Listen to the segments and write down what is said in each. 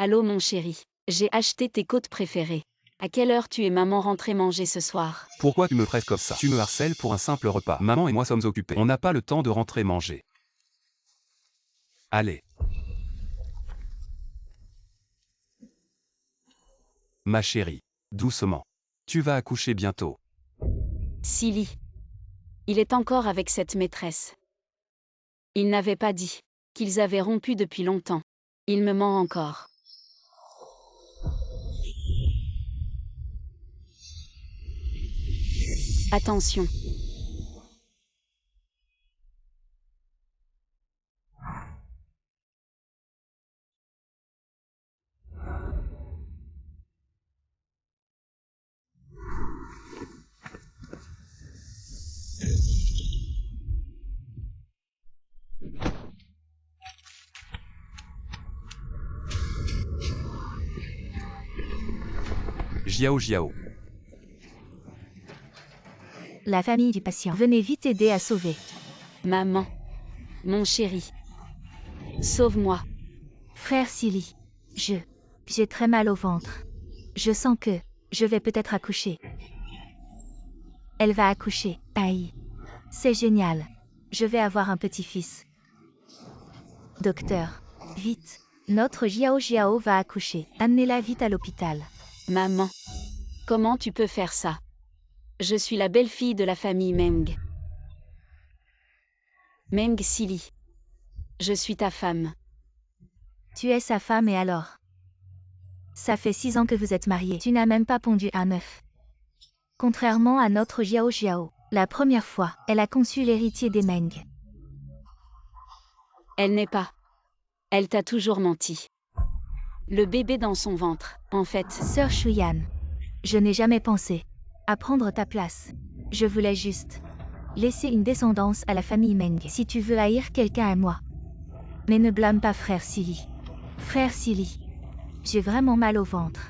Allô mon chéri, j'ai acheté tes côtes préférées. À quelle heure tu et maman rentrez manger ce soir? Pourquoi tu me presses comme ça? Tu me harcèles pour un simple repas. Maman et moi sommes occupés. On n'a pas le temps de rentrer manger. Allez. Ma chérie. Doucement. Tu vas accoucher bientôt. Silly. Il est encore avec cette maîtresse. Il n'avait pas dit qu'ils avaient rompu depuis longtemps. Il me ment encore. Attention. Jiao Jiao. La famille du patient. Venez vite aider à sauver. Maman. Mon chéri. Sauve-moi. Frère Silly. J'ai très mal au ventre. Je sens que je vais peut-être accoucher. Elle va accoucher. Aïe. C'est génial. Je vais avoir un petit-fils. Docteur. Vite. Notre Jiao Jiao va accoucher. Amenez-la vite à l'hôpital. Maman. Comment tu peux faire ça? Je suis la belle-fille de la famille Meng. Meng Silly. Je suis ta femme. Tu es sa femme et alors? Ça fait 6 ans que vous êtes mariés. Tu n'as même pas pondu un œuf. Contrairement à notre Jiao Jiao, la première fois, elle a conçu l'héritier des Meng. Elle n'est pas. Elle t'a toujours menti. Le bébé dans son ventre, en fait. Sœur Shuyan, je n'ai jamais pensé à prendre ta place. Je voulais juste laisser une descendance à la famille Meng. Si tu veux haïr quelqu'un à moi. Mais ne blâme pas frère Silly. Frère Silly, j'ai vraiment mal au ventre.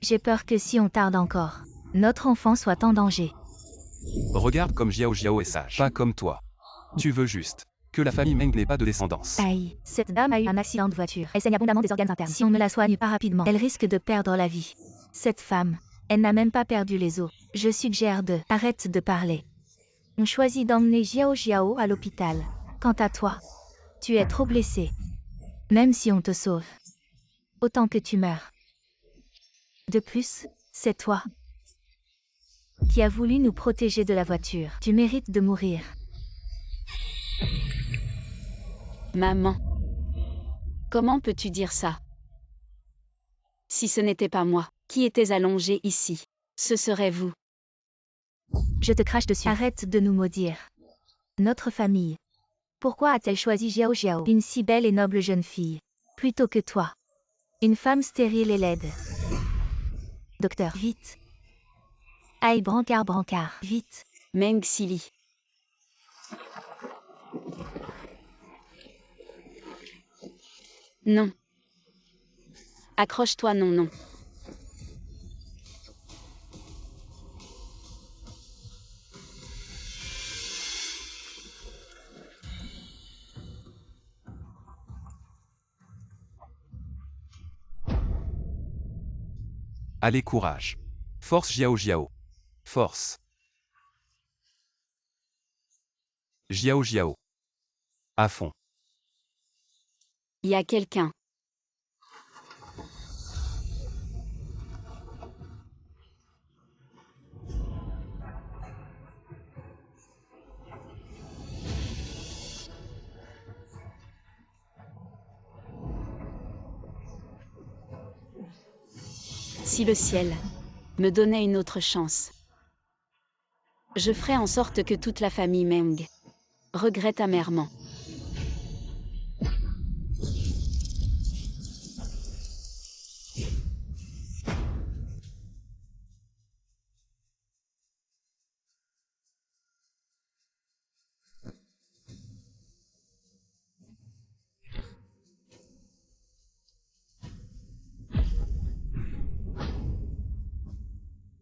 J'ai peur que si on tarde encore, notre enfant soit en danger. Regarde comme Jiao Jiao est sage. Pas comme toi. Tu veux juste que la famille Meng n'ait pas de descendance. Aïe, cette dame a eu un accident de voiture. Elle saigne abondamment des organes internes. Si on ne la soigne pas rapidement, elle risque de perdre la vie. Cette femme, elle n'a même pas perdu les os. Je suggère de arrête de parler. On choisit d'emmener Jiao Jiao à l'hôpital. Quant à toi, tu es trop blessé. Même si on te sauve, autant que tu meurs. De plus, c'est toi qui as voulu nous protéger de la voiture. Tu mérites de mourir. Maman. Comment peux-tu dire ça? Si ce n'était pas moi, qui étais allongée ici, ce serait vous. Je te crache dessus. Arrête de nous maudire. Notre famille. Pourquoi a-t-elle choisi Jiao Jiao, une si belle et noble jeune fille, plutôt que toi? Une femme stérile et laide. Docteur, vite. Aïe, brancard, brancard, vite. Meng Silly. Non. Accroche-toi, non, non. Allez courage. Force Jiao Jiao. Force. Jiao Jiao. À fond. Il y a quelqu'un. Si le ciel me donnait une autre chance, je ferais en sorte que toute la famille Meng regrette amèrement.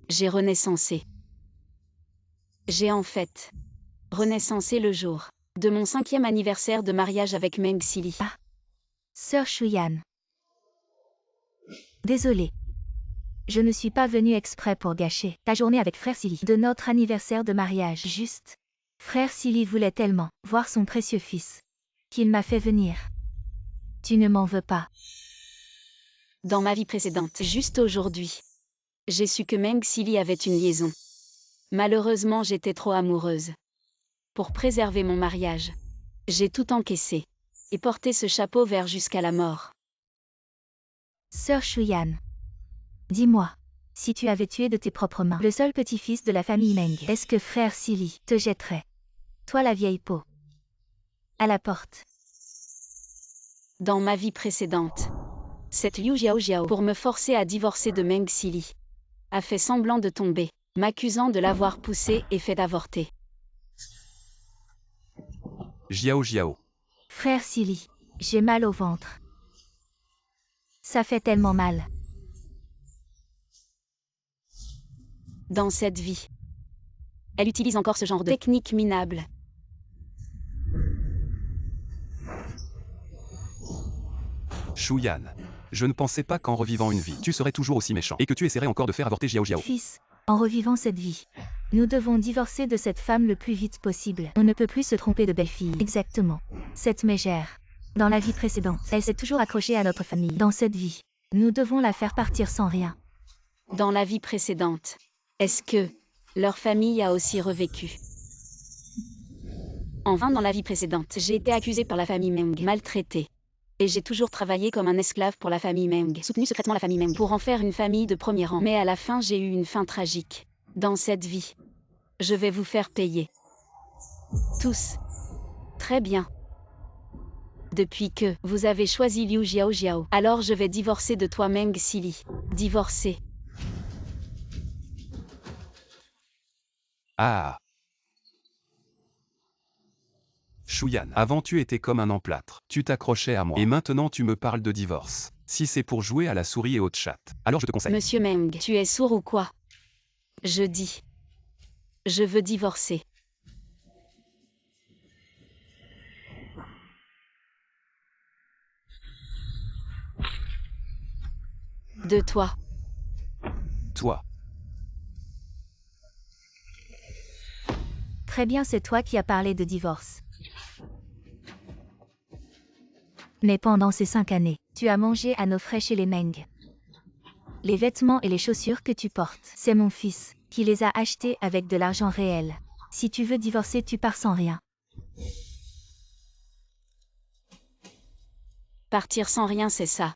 J'ai renaissancé. J'ai en fait renaissancé le jour de mon 5e anniversaire de mariage avec Meng Silly. Sœur Shuyan. Désolée. Je ne suis pas venue exprès pour gâcher ta journée avec frère Silly de notre anniversaire de mariage. Juste. Frère Silly voulait tellement voir son précieux fils qu'il m'a fait venir. Tu ne m'en veux pas. Dans ma vie précédente, juste aujourd'hui, j'ai su que Meng Silly avait une liaison. Malheureusement, j'étais trop amoureuse. Pour préserver mon mariage, j'ai tout encaissé et porté ce chapeau vert jusqu'à la mort. Sœur Shuyan. Dis-moi, si tu avais tué de tes propres mains le seul petit-fils de la famille Meng, est-ce que frère Silly te jetterait, toi la vieille peau, à la porte? Dans ma vie précédente, cette Liu Jiao, pour me forcer à divorcer de Meng Silly, a fait semblant de tomber, m'accusant de l'avoir poussé et fait avorter. Jiao. Frère Silly, j'ai mal au ventre. Ça fait tellement mal. Dans cette vie, elle utilise encore ce genre de technique minable. Shuyan. Je ne pensais pas qu'en revivant une vie, tu serais toujours aussi méchant et que tu essaierais encore de faire avorter Jiao. Fils, en revivant cette vie, nous devons divorcer de cette femme le plus vite possible. On ne peut plus se tromper de belle-fille. Exactement. Cette mégère. Dans la vie précédente, elle s'est toujours accrochée à notre famille. Dans cette vie, nous devons la faire partir sans rien. Dans la vie précédente, est-ce que leur famille a aussi revécu? Enfin, dans la vie précédente, j'ai été accusée par la famille Meng, maltraitée. Et j'ai toujours travaillé comme un esclave pour la famille Meng, soutenu secrètement la famille Meng pour en faire une famille de premier rang. Mais à la fin, j'ai eu une fin tragique. Dans cette vie, je vais vous faire payer. Tous. Très bien. Depuis que vous avez choisi Liu Jiao, alors je vais divorcer de toi Meng Silly. Divorcer. Ah. Shuyan, avant tu étais comme un emplâtre, tu t'accrochais à moi, et maintenant tu me parles de divorce. Si c'est pour jouer à la souris et au chat, alors je te conseille. Monsieur Meng, tu es sourd ou quoi? Je dis. Je veux divorcer. De toi. Toi. Très bien, c'est toi qui as parlé de divorce. Mais pendant ces 5 années, tu as mangé à nos frais chez les Meng. Les vêtements et les chaussures que tu portes, c'est mon fils qui les a achetés avec de l'argent réel. Si tu veux divorcer, tu pars sans rien. Partir sans rien, c'est ça.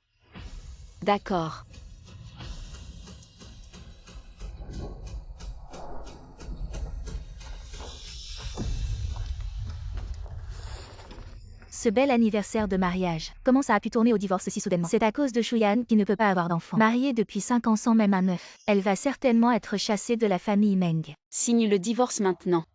D'accord. Ce bel anniversaire de mariage, comment ça a pu tourner au divorce si soudainement? C'est à cause de Shuyan qui ne peut pas avoir d'enfant. Mariée depuis 5 ans sans même un œuf, elle va certainement être chassée de la famille Meng. Signe le divorce maintenant.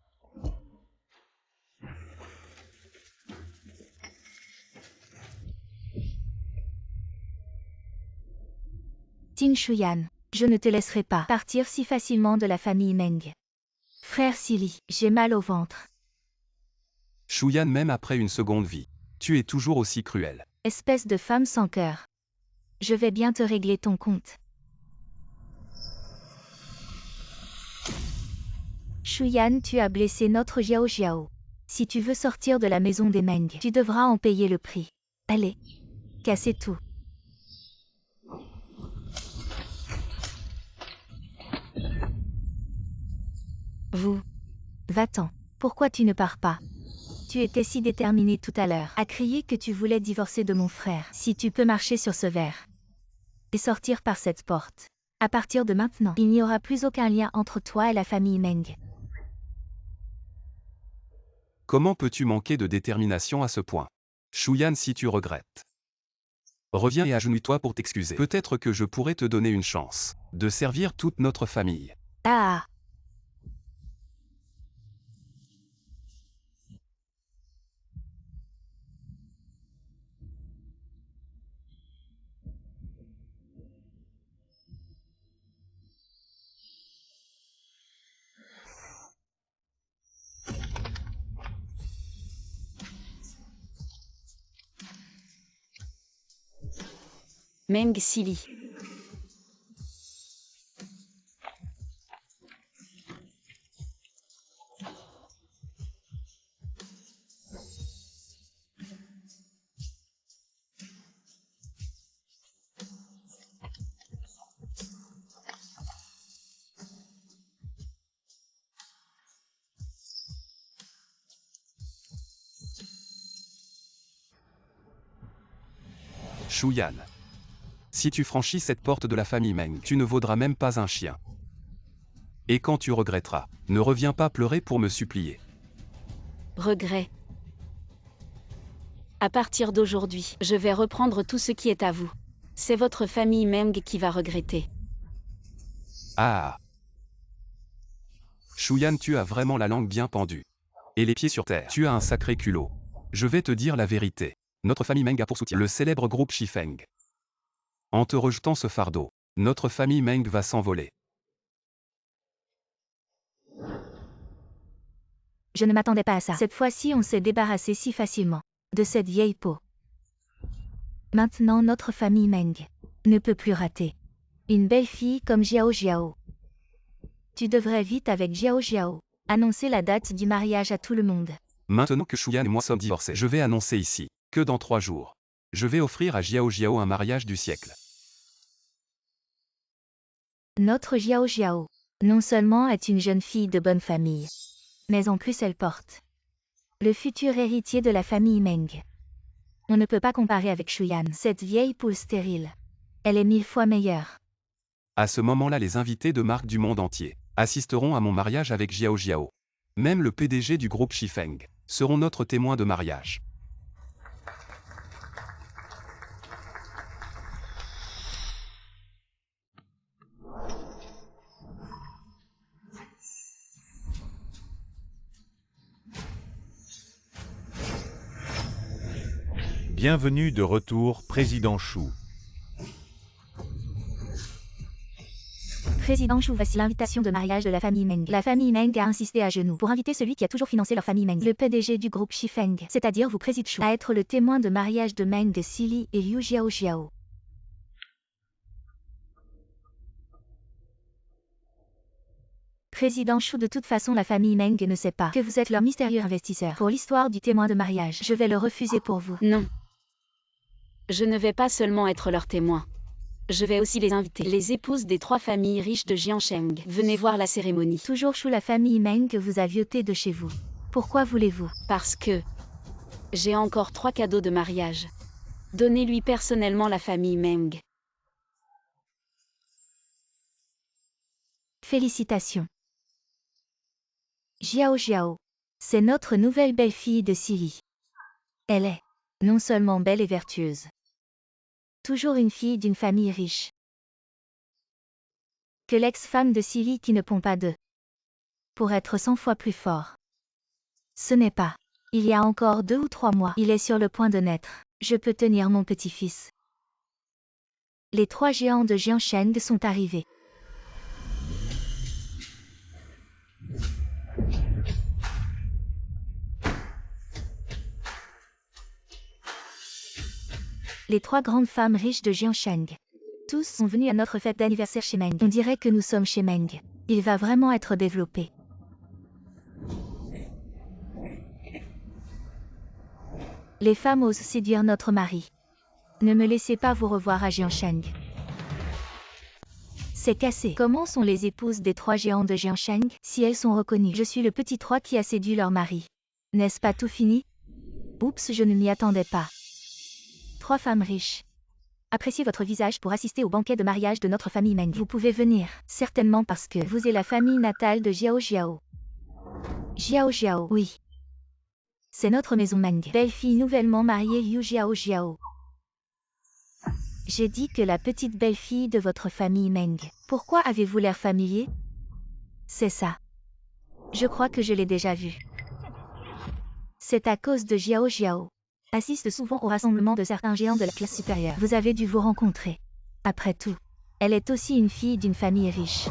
Tin Shuyan, je ne te laisserai pas partir si facilement de la famille Meng. Frère Silly, j'ai mal au ventre. Shuyan, même après une seconde vie, tu es toujours aussi cruel. Espèce de femme sans cœur. Je vais bien te régler ton compte. Shuyan, tu as blessé notre Jiao. Si tu veux sortir de la maison des Meng, tu devras en payer le prix. Allez, cassez tout. Vous. Va-t'en. Pourquoi tu ne pars pas? Tu étais si déterminé tout à l'heure à crier que tu voulais divorcer de mon frère. Si tu peux marcher sur ce verre et sortir par cette porte. À partir de maintenant, il n'y aura plus aucun lien entre toi et la famille Meng. Comment peux-tu manquer de détermination à ce point? Shuyan, si tu regrettes, reviens et agenouille-toi pour t'excuser. Peut-être que je pourrais te donner une chance de servir toute notre famille. Ah. Meng Silly. Shuyan. Si tu franchis cette porte de la famille Meng, tu ne vaudras même pas un chien. Et quand tu regretteras, ne reviens pas pleurer pour me supplier. Regret. À partir d'aujourd'hui, je vais reprendre tout ce qui est à vous. C'est votre famille Meng qui va regretter. Ah. Shuyan, tu as vraiment la langue bien pendue. Et les pieds sur terre. Tu as un sacré culot. Je vais te dire la vérité. Notre famille Meng a pour soutien le célèbre groupe Shifeng. En te rejetant ce fardeau, notre famille Meng va s'envoler. Je ne m'attendais pas à ça. Cette fois-ci, on s'est débarrassé si facilement de cette vieille peau. Maintenant, notre famille Meng ne peut plus rater une belle fille comme Jiao Jiao. Tu devrais vite avec Jiao Jiao annoncer la date du mariage à tout le monde. Maintenant que Shuyan et moi sommes divorcés, je vais annoncer ici que dans 3 jours, je vais offrir à Jiao Jiao un mariage du siècle. Notre Jiao Jiao, non seulement est une jeune fille de bonne famille, mais en plus elle porte le futur héritier de la famille Meng. On ne peut pas comparer avec Shuyan, cette vieille poule stérile. Elle est 1000 fois meilleure. À ce moment-là, les invités de marques du monde entier assisteront à mon mariage avec Jiao Jiao. Même le PDG du groupe Shifeng seront notre témoin de mariage. Bienvenue de retour, Président Chou. Président Chou, voici l'invitation de mariage de la famille Meng. La famille Meng a insisté à genoux pour inviter celui qui a toujours financé leur famille Meng, le PDG du groupe Shifeng, c'est-à-dire vous, Président Chou, à être le témoin de mariage de Meng Sili et Liu Jiao Jiao. Président Chou, de toute façon la famille Meng ne sait pas que vous êtes leur mystérieux investisseur. Pour l'histoire du témoin de mariage, je vais le refuser pour vous. Non. Je ne vais pas seulement être leur témoin. Je vais aussi les inviter. Les épouses des 3 familles riches de Jiansheng. Venez voir la cérémonie. Toujours Chou, la famille Meng vous a vioté de chez vous. Pourquoi voulez-vous? Parce que j'ai encore 3 cadeaux de mariage. Donnez-lui personnellement la famille Meng. Félicitations. Jiao Jiao, c'est notre nouvelle belle-fille de Sili. Elle est non seulement belle et vertueuse, toujours une fille d'une famille riche, que l'ex-femme de Sili qui ne pond pas d'œufs, pour être 100 fois plus fort. Ce n'est pas. Il y a encore 2 ou 3 mois, il est sur le point de naître. Je peux tenir mon petit-fils. Les 3 géants de Jiansheng sont arrivés. Les 3 grandes femmes riches de Jiansheng. Tous sont venus à notre fête d'anniversaire chez Meng. On dirait que nous sommes chez Meng. Il va vraiment être développé. Les femmes osent séduire notre mari. Ne me laissez pas vous revoir à Jiansheng. C'est cassé. Comment sont les épouses des 3 géants de Jiansheng? Si elles sont reconnues, je suis le petit 3 qui a séduit leur mari. N'est-ce pas tout fini? Oups, je ne m'y attendais pas. 3 femmes riches. Appréciez votre visage pour assister au banquet de mariage de notre famille Meng. Vous pouvez venir, certainement parce que vous êtes la famille natale de Jiao Jiao. Jiao Jiao, oui. C'est notre maison Meng. Belle-fille nouvellement mariée Liu Jiao Jiao. J'ai dit que la petite belle-fille de votre famille Meng. Pourquoi avez-vous l'air familier? C'est ça. Je crois que je l'ai déjà vu. C'est à cause de Jiao Jiao. Assiste souvent au rassemblement de certains géants de la classe supérieure. Vous avez dû vous rencontrer. Après tout, elle est aussi une fille d'une famille riche.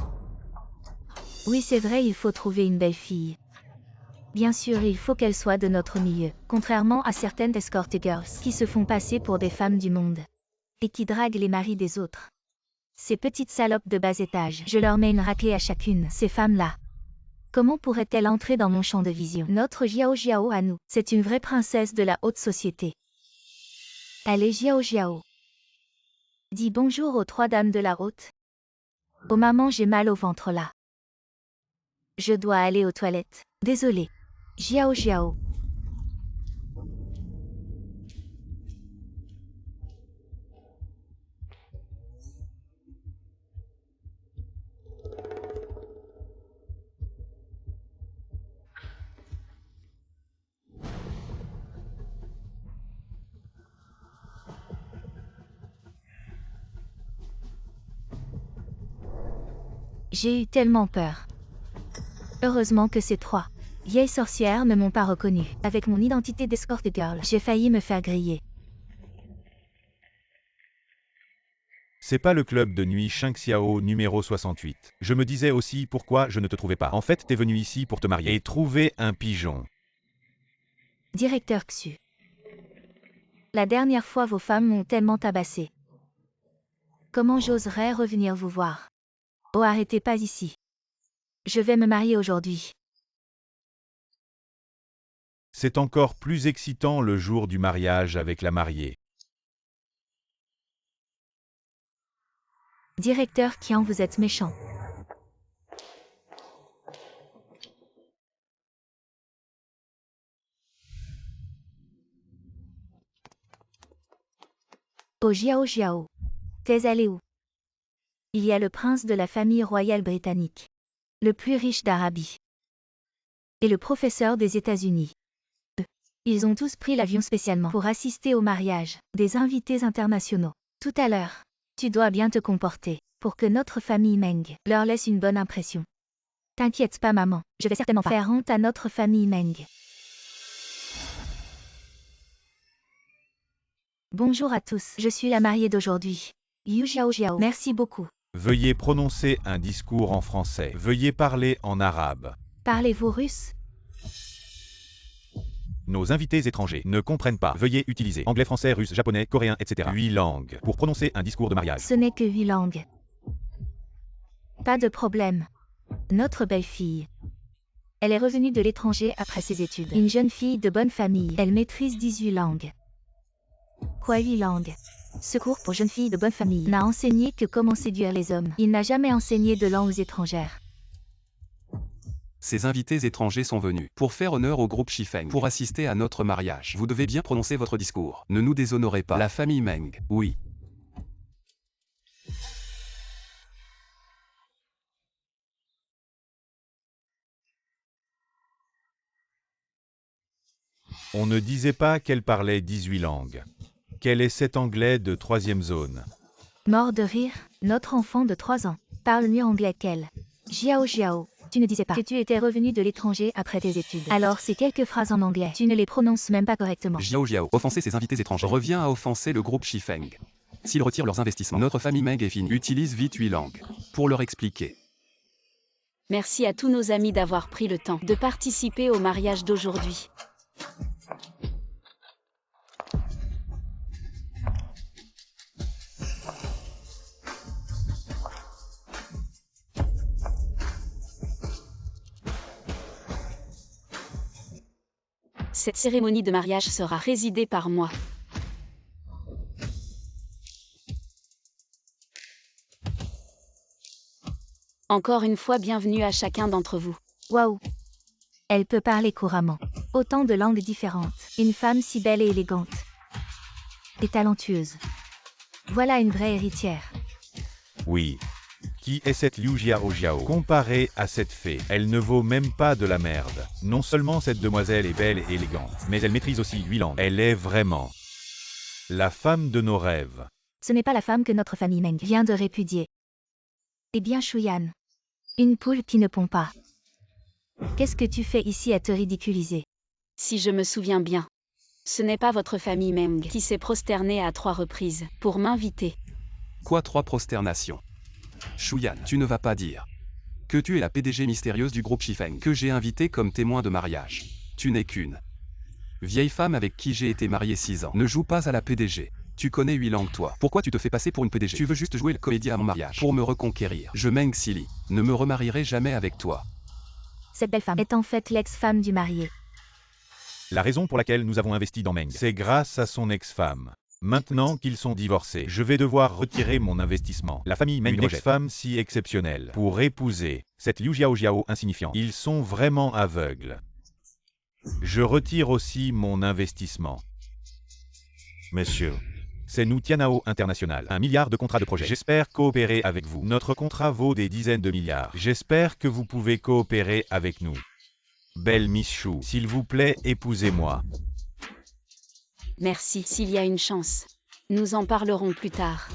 Oui, c'est vrai, il faut trouver une belle fille. Bien sûr, il faut qu'elle soit de notre milieu, contrairement à certaines escort girls qui se font passer pour des femmes du monde et qui draguent les maris des autres. Ces petites salopes de bas étage, je leur mets une raclée à chacune, ces femmes-là. Comment pourrait-elle entrer dans mon champ de vision? Notre Jiao Jiao à nous, c'est une vraie princesse de la haute société. Allez Jiao Jiao. Dis bonjour aux 3 dames de la haute. Oh maman, j'ai mal au ventre là. Je dois aller aux toilettes. Désolée. Jiao Jiao. J'ai eu tellement peur. Heureusement que ces trois vieilles sorcières ne m'ont pas reconnue. Avec mon identité d'escort girl, j'ai failli me faire griller. C'est pas le club de nuit Shangxiao numéro 68. Je me disais aussi pourquoi je ne te trouvais pas. En fait, t'es venu ici pour te marier et trouver un pigeon. Directeur Xu. La dernière fois, vos femmes m'ont tellement tabassé. Comment j'oserais revenir vous voir? Oh, arrêtez pas ici. Je vais me marier aujourd'hui. C'est encore plus excitant le jour du mariage avec la mariée. Directeur Qian, vous êtes méchant. Oh Jiao Jiao. T'es allé où? Il y a le prince de la famille royale britannique, le plus riche d'Arabie, et le professeur des États-Unis. Ils ont tous pris l'avion spécialement pour assister au mariage des invités internationaux. Tout à l'heure, tu dois bien te comporter pour que notre famille Meng leur laisse une bonne impression. T'inquiète pas maman, je vais certainement pas faire honte à notre famille Meng. Bonjour à tous, je suis la mariée d'aujourd'hui. Yu Jiao Jiao, merci beaucoup. Veuillez prononcer un discours en français. Veuillez parler en arabe. Parlez-vous russe? Nos invités étrangers ne comprennent pas. Veuillez utiliser anglais, français, russe, japonais, coréen, etc. 8 langues pour prononcer un discours de mariage. Ce n'est que 8 langues. Pas de problème. Notre belle-fille. Elle est revenue de l'étranger après ses études. Une jeune fille de bonne famille. Elle maîtrise 18 langues. Quoi 8 langues? Ce cours pour jeunes filles de bonne famille n'a enseigné que comment séduire les hommes. Il n'a jamais enseigné de langues étrangères. Ces invités étrangers sont venus pour faire honneur au groupe Shifeng, pour assister à notre mariage. Vous devez bien prononcer votre discours. Ne nous déshonorez pas. La famille Meng, oui. On ne disait pas qu'elle parlait 18 langues. Quel est cet anglais de 3e zone? Mort de rire, notre enfant de 3 ans parle mieux anglais qu'elle. Jiao Jiao, tu ne disais pas que tu étais revenu de l'étranger après tes études. Alors ces quelques phrases en anglais, tu ne les prononces même pas correctement. Jiao Jiao, offenser ses invités étrangers revient à offenser le groupe Shifeng. S'ils retirent leurs investissements, notre famille Meng est finie. Utilise vite 8 langues pour leur expliquer. Merci à tous nos amis d'avoir pris le temps de participer au mariage d'aujourd'hui. Cette cérémonie de mariage sera résidée par moi. Encore une fois, bienvenue à chacun d'entre vous. Waouh! Elle peut parler couramment. Autant de langues différentes. Une femme si belle et élégante. Et talentueuse. Voilà une vraie héritière. Oui. Qui est cette Liu Jiao Jiao? Comparée à cette fée, elle ne vaut même pas de la merde. Non seulement cette demoiselle est belle et élégante, mais elle maîtrise aussi 8 langues. Elle est vraiment la femme de nos rêves. Ce n'est pas la femme que notre famille Meng vient de répudier. Eh bien Shuyan. Une poule qui ne pond pas. Qu'est-ce que tu fais ici à te ridiculiser? Si je me souviens bien, ce n'est pas votre famille Meng qui s'est prosternée à 3 reprises pour m'inviter. Quoi 3 prosternations? Shuyan, tu ne vas pas dire que tu es la PDG mystérieuse du groupe Shifeng que j'ai invité comme témoin de mariage. Tu n'es qu'une vieille femme avec qui j'ai été marié 6 ans. Ne joue pas à la PDG. Tu connais 8 langues toi. Pourquoi tu te fais passer pour une PDG? Tu veux juste jouer le comédien à mon mariage pour me reconquérir. Je Meng Sili, ne me remarierai jamais avec toi. Cette belle femme est en fait l'ex-femme du marié. La raison pour laquelle nous avons investi dans Meng, c'est grâce à son ex-femme. Maintenant qu'ils sont divorcés, je vais devoir retirer mon investissement. La famille Meng, une ex-femme si exceptionnelle, pour épouser cette Liu Jiao Jiao insignifiant. Ils sont vraiment aveugles. Je retire aussi mon investissement. Messieurs, c'est nous Tianao International, 1 milliard de contrats de projet. J'espère coopérer avec vous. Notre contrat vaut des dizaines de milliards. J'espère que vous pouvez coopérer avec nous. Belle Miss Chou, s'il vous plaît, épousez-moi. Merci, s'il y a une chance. Nous en parlerons plus tard.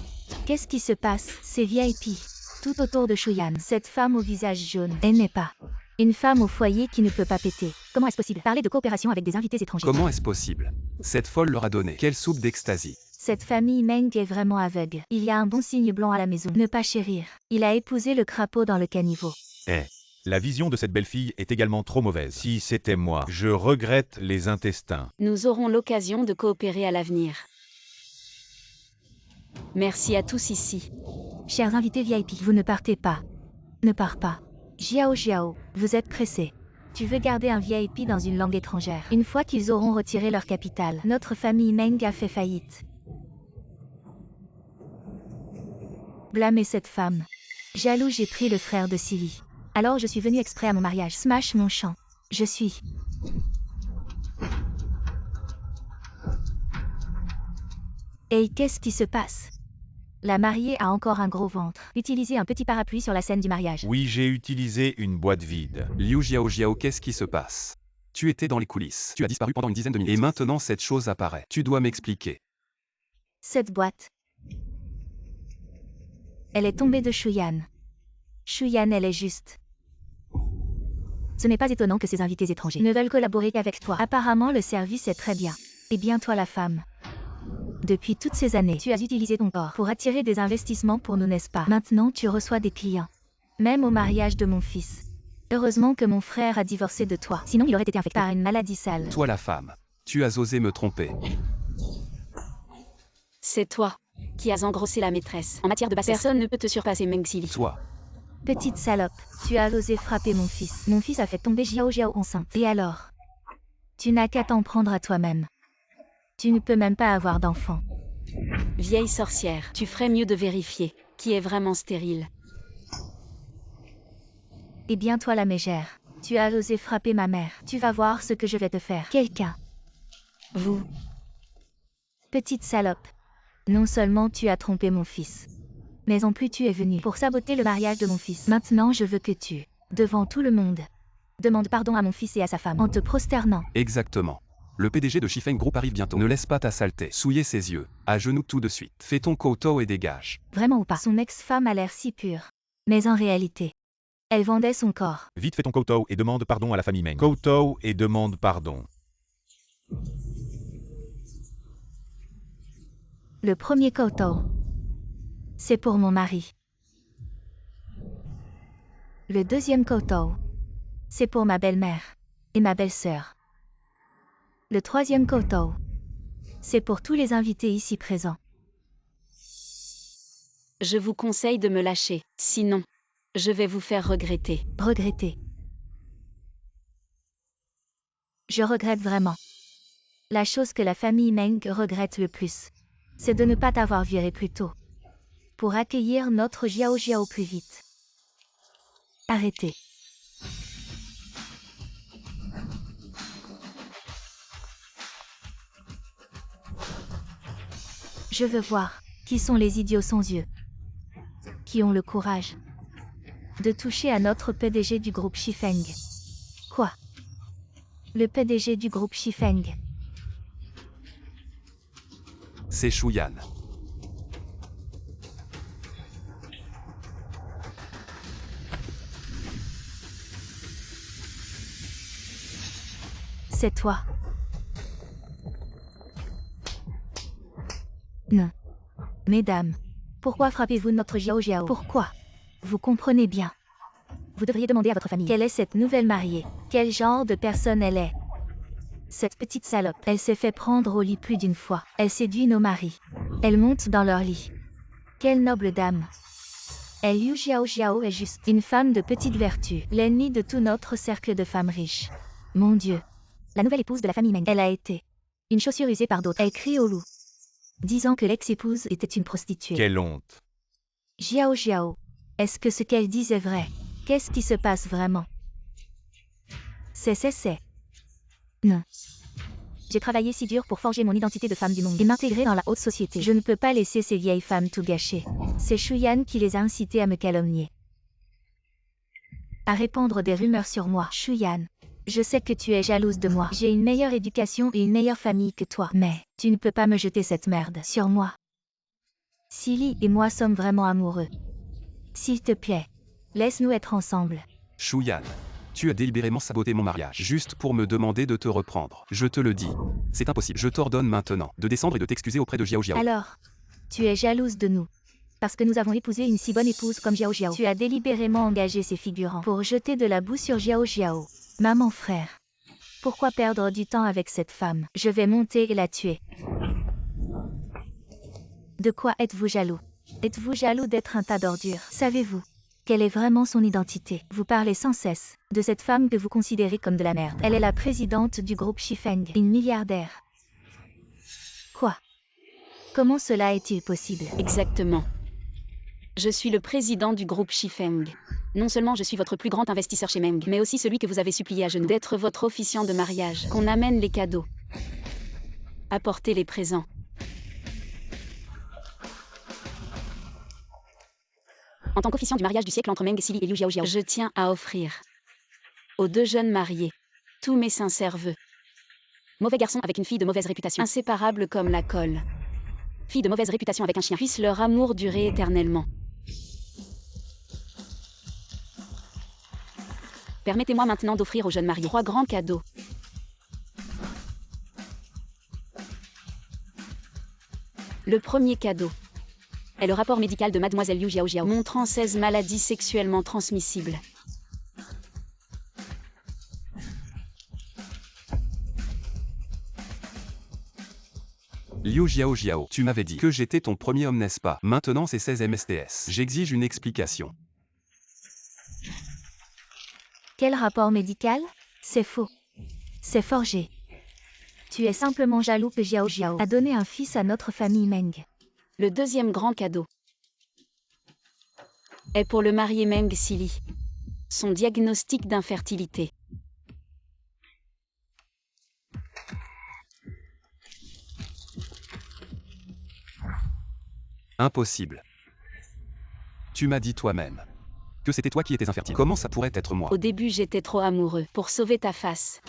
Qu'est-ce qui se passe? C'est VIP. tout autour de Shuyan. Cette femme au visage jaune, elle n'est pas une femme au foyer qui ne peut pas péter. Comment est-ce possible? Parler de coopération avec des invités étrangers. Comment est-ce possible? Cette folle leur a donné quelle soupe d'ecstasy? Cette famille Meng est vraiment aveugle. Il y a un bon signe blanc à la maison. Ne pas chérir. Il a épousé le crapaud dans le caniveau. La vision de cette belle fille est également trop mauvaise. Si c'était moi, je regrette les intestins. Nous aurons l'occasion de coopérer à l'avenir. Merci à tous ici. Chers invités VIP, vous ne partez pas. Ne pars pas. Jiao, vous êtes pressés. Tu veux garder un VIP dans une langue étrangère. Une fois qu'ils auront retiré leur capitale, notre famille Meng a fait faillite. Blâmer cette femme. Jaloux, j'ai pris le frère de Silly. Alors je suis venu exprès à mon mariage. Smash mon champ. Je suis... Hey, qu'est-ce qui se passe? La mariée a encore un gros ventre. Utilisez un petit parapluie sur la scène du mariage. Oui, j'ai utilisé une boîte vide. Liu Jiao, qu'est-ce qui se passe? Tu étais dans les coulisses. Tu as disparu pendant une dizaine de minutes. Et maintenant cette chose apparaît. Tu dois m'expliquer. Cette boîte. Elle est tombée de Shuyan. Shuyan, elle est juste. Ce n'est pas étonnant que ces invités étrangers ne veulent collaborer qu'avec toi. Apparemment, le service est très bien. Et bien toi la femme. Depuis toutes ces années, tu as utilisé ton corps pour attirer des investissements pour nous, n'est-ce pas? Maintenant, tu reçois des clients. Même au mariage de mon fils. Heureusement que mon frère a divorcé de toi. Sinon, il aurait été infecté par une maladie sale. Toi la femme. Tu as osé me tromper. C'est toi qui as engrossé la maîtresse. En matière de bassesse, personne ne peut te surpasser, Meng Silly. Toi. Petite salope, tu as osé frapper mon fils. Mon fils a fait tomber Jiao enceinte. Et alors? Tu n'as qu'à t'en prendre à toi-même. Tu ne peux même pas avoir d'enfant. Vieille sorcière, tu ferais mieux de vérifier qui est vraiment stérile. Eh bien toi la mégère, tu as osé frapper ma mère. Tu vas voir ce que je vais te faire. Quelqu'un. Vous. Petite salope. Non seulement tu as trompé mon fils, mais en plus tu es venu pour saboter le mariage de mon fils. Maintenant je veux que tu, devant tout le monde, demandes pardon à mon fils et à sa femme en te prosternant. Exactement. Le PDG de Shifeng Group arrive bientôt. Ne laisse pas ta saleté souiller ses yeux. À genoux tout de suite. Fais ton kowtow et dégage. Vraiment ou pas? Son ex-femme a l'air si pure. Mais en réalité, elle vendait son corps. Vite fais ton kowtow et demande pardon à la famille Meng. Kowtow et demande pardon. Le premier kowtow, c'est pour mon mari. Le deuxième kowtow, c'est pour ma belle-mère et ma belle-sœur. Le troisième kowtow, c'est pour tous les invités ici présents. Je vous conseille de me lâcher, sinon, je vais vous faire regretter. Regretter. Je regrette vraiment. La chose que la famille Meng regrette le plus, c'est de ne pas t'avoir viré plus tôt. Pour accueillir notre Jiao plus vite. Arrêtez. Je veux voir qui sont les idiots sans yeux, qui ont le courage de toucher à notre PDG du groupe Shifeng. Quoi? Le PDG du groupe Shifeng. C'est Shuyan. C'est toi. Non. Mesdames, pourquoi frappez-vous notre Jiao? Pourquoi? Vous comprenez bien. Vous devriez demander à votre famille quelle est cette nouvelle mariée, quel genre de personne elle est. Cette petite salope, elle s'est fait prendre au lit plus d'une fois. Elle séduit nos maris. Elle monte dans leur lit. Quelle noble dame. Elle Liu Jiao est juste une femme de petite vertu, l'ennemie de tout notre cercle de femmes riches. Mon Dieu. La nouvelle épouse de la famille Meng. Elle a été une chaussure usée par d'autres. Elle crie au loup, disant que l'ex-épouse était une prostituée. Quelle honte. Jiao, est-ce que ce qu'elle dit est vrai? Qu'est-ce qui se passe vraiment? C'est. Non. J'ai travaillé si dur pour forger mon identité de femme du monde et m'intégrer dans la haute société. Je ne peux pas laisser ces vieilles femmes tout gâcher. C'est Shuyan qui les a incitées à me calomnier, à répandre des rumeurs sur moi. Shuyan, je sais que tu es jalouse de moi. J'ai une meilleure éducation et une meilleure famille que toi. Mais tu ne peux pas me jeter cette merde sur moi. Silly et moi sommes vraiment amoureux. S'il te plaît, laisse-nous être ensemble. Shuyan, tu as délibérément saboté mon mariage juste pour me demander de te reprendre. Je te le dis, c'est impossible. Je t'ordonne maintenant de descendre et de t'excuser auprès de Xiao Xiao. Alors, tu es jalouse de nous. Parce que nous avons épousé une si bonne épouse comme Xiao Xiao. Tu as délibérément engagé ces figurants pour jeter de la boue sur Xiao Xiao. Maman frère, pourquoi perdre du temps avec cette femme? Je vais monter et la tuer. De quoi êtes-vous jaloux? Êtes-vous jaloux d'être un tas d'ordures? Savez-vous quelle est vraiment son identité? Vous parlez sans cesse de cette femme que vous considérez comme de la merde. Elle est la présidente du groupe Shifeng, une milliardaire. Quoi? Comment cela est-il possible? Exactement. Je suis le président du groupe Shifeng. Non seulement je suis votre plus grand investisseur chez Meng, mais aussi celui que vous avez supplié à genoux d'être votre officiant de mariage. Qu'on amène les cadeaux. Apportez les présents. En tant qu'officiant du mariage du siècle entre Meng Xili et Liu Xiaoxiao, je tiens à offrir aux deux jeunes mariés tous mes sincères vœux. Mauvais garçon avec une fille de mauvaise réputation, inséparable comme la colle. Fille de mauvaise réputation avec un chien, puisse leur amour durer éternellement. Permettez-moi maintenant d'offrir aux jeunes mariés 3 grands cadeaux. Le premier cadeau est le rapport médical de Mademoiselle Liu Xiaoxiao, montrant 16 maladies sexuellement transmissibles. Liu Xiaoxiao, tu m'avais dit que j'étais ton premier homme, n'est-ce pas? Maintenant c'est 16 MSTS. J'exige une explication. Quel rapport médical? C'est faux. C'est forgé. Tu es simplement jaloux que Xiao Xiao a donné un fils à notre famille Meng. Le deuxième grand cadeau est pour le marié Meng Xili. Son diagnostic d'infertilité. Impossible. Tu m'as dit toi-même que c'était toi qui étais infertile. Comment ça pourrait être moi? Au début, j'étais trop amoureux pour sauver ta face.